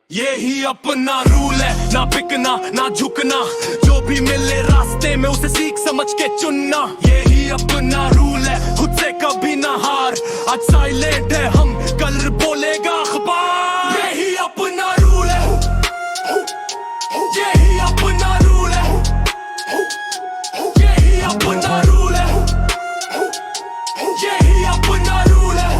यही अपना रूल है, ना बिकना ना झुकना, जो भी मिले रास्ते में उसे सीख समझ के चुनना। यही अपना रूल है, खुद से कभी ना हार, आज साइलेंट है हम, कल बोलेगा अखबार। यही अपना रूल है, यही अपना रूल है, यही अपना रूल है, यही अपना रूल है।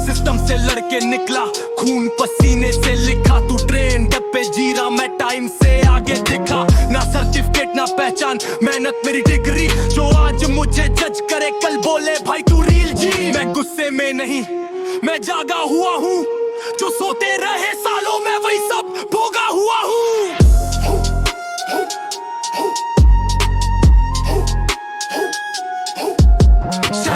सिस्टम से लड़के निकला, खून पसीने से लिखा, तू ट्रेन डब्बे जीरा, मैं टाइम से आगे दिखा। ना सर्टिफिकेट ना पहचान, मेहनत मेरी डिग्री, जो आज मुझे जज करे कल बोले भाई तू रील जी। मैं गुस्से में नहीं, मैं जागा हुआ हूँ, जो सोते रहे सालों में वही सब भोगा हुआ हूँ।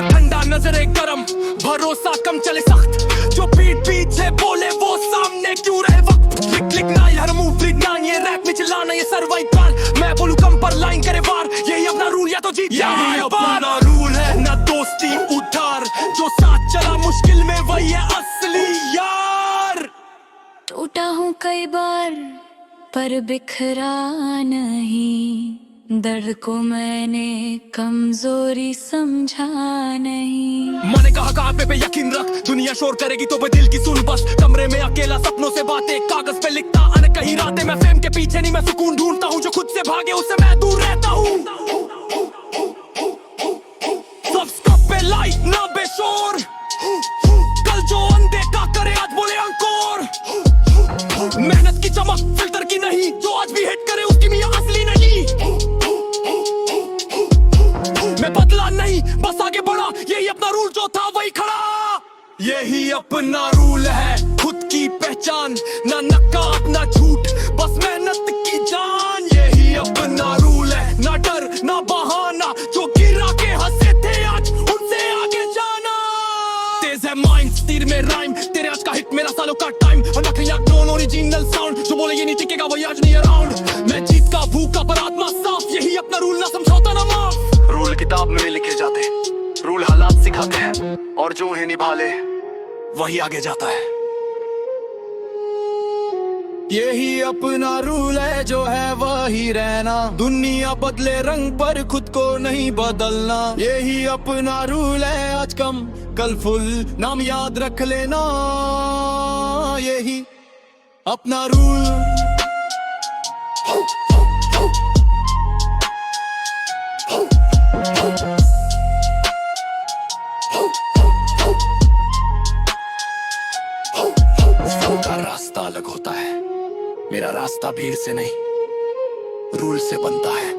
ठंडा नजरे गरम, भरोसा कम चले सख्त, जो पीठ पीछे बोले वो सामने क्यों रहे वक्त। क्लिक क्लिक ना हर मूव रीड ना, ये रैप में चलाना ये सर्वाइवल, मैं बोलूं कम पर लाइन करे वार, यही अपना रूल या तो जीत या अपना रूल है। ना दोस्ती उधार, जो साथ चला मुश्किल में वही है असली यार। टूटा हूँ कई बार पर बिखरा नहीं, दर्द को मैंने कमजोरी समझा नहीं। मैंने कहा कापे पे यकीन रख, दुनिया शोर करेगी तो दिल की सुन बस। कमरे में अकेला सपनों से बातें, कागज पे लिखता अन कहीं रातें। मैं फेम के पीछे नहीं, मैं सुकून ढूंढता हूँ, जो खुद से भागे उससे मैं दूर रहता हूँ। सब पे लाइट ना बेशोर, कल जो अनदेखा करे आज बोले अंकोर। मेहनत की चमक फिल्टर की नहीं, जो आज भी हिट करे उसकी मियां असली नहीं। मैं बदला नहीं बस आगे बढ़ा, यही अपना रूल जो था वही खड़ा। यही अपना रूल है, खुद की पहचान, ना नकाब ना झूठ, बस मेहनत की जान। यही अपना रूल है, ना डर ना बहाना, जो गिरा के हंसे थे आज उनसे आगे जाना। तेज है माइंड, तीर में राइम, तेरे आज का हिट मेरा सालों का टाइम। नॉन ओरिजिनल साउंड, जो बोले ये नहीं टिकेगा वही आज नहीं अराउंड। मैं जीत का भूखा पर आत्मा साफ, यही अपना रूल, ना समझौता ना माफ। रूल किताब में लिखे जाते, रूल हालात सिखाते हैं, और जो उन्हें निभा ले वही आगे जाता है। यही अपना रूल है, जो है वही रहना, दुनिया बदले रंग पर खुद को नहीं बदलना। यही अपना रूल है, आज कम कल फुल, नाम याद रख लेना, यही अपना रूल। सबका रास्ता अलग होता है, मेरा रास्ता भीड़ से नहीं रूल से बनता है।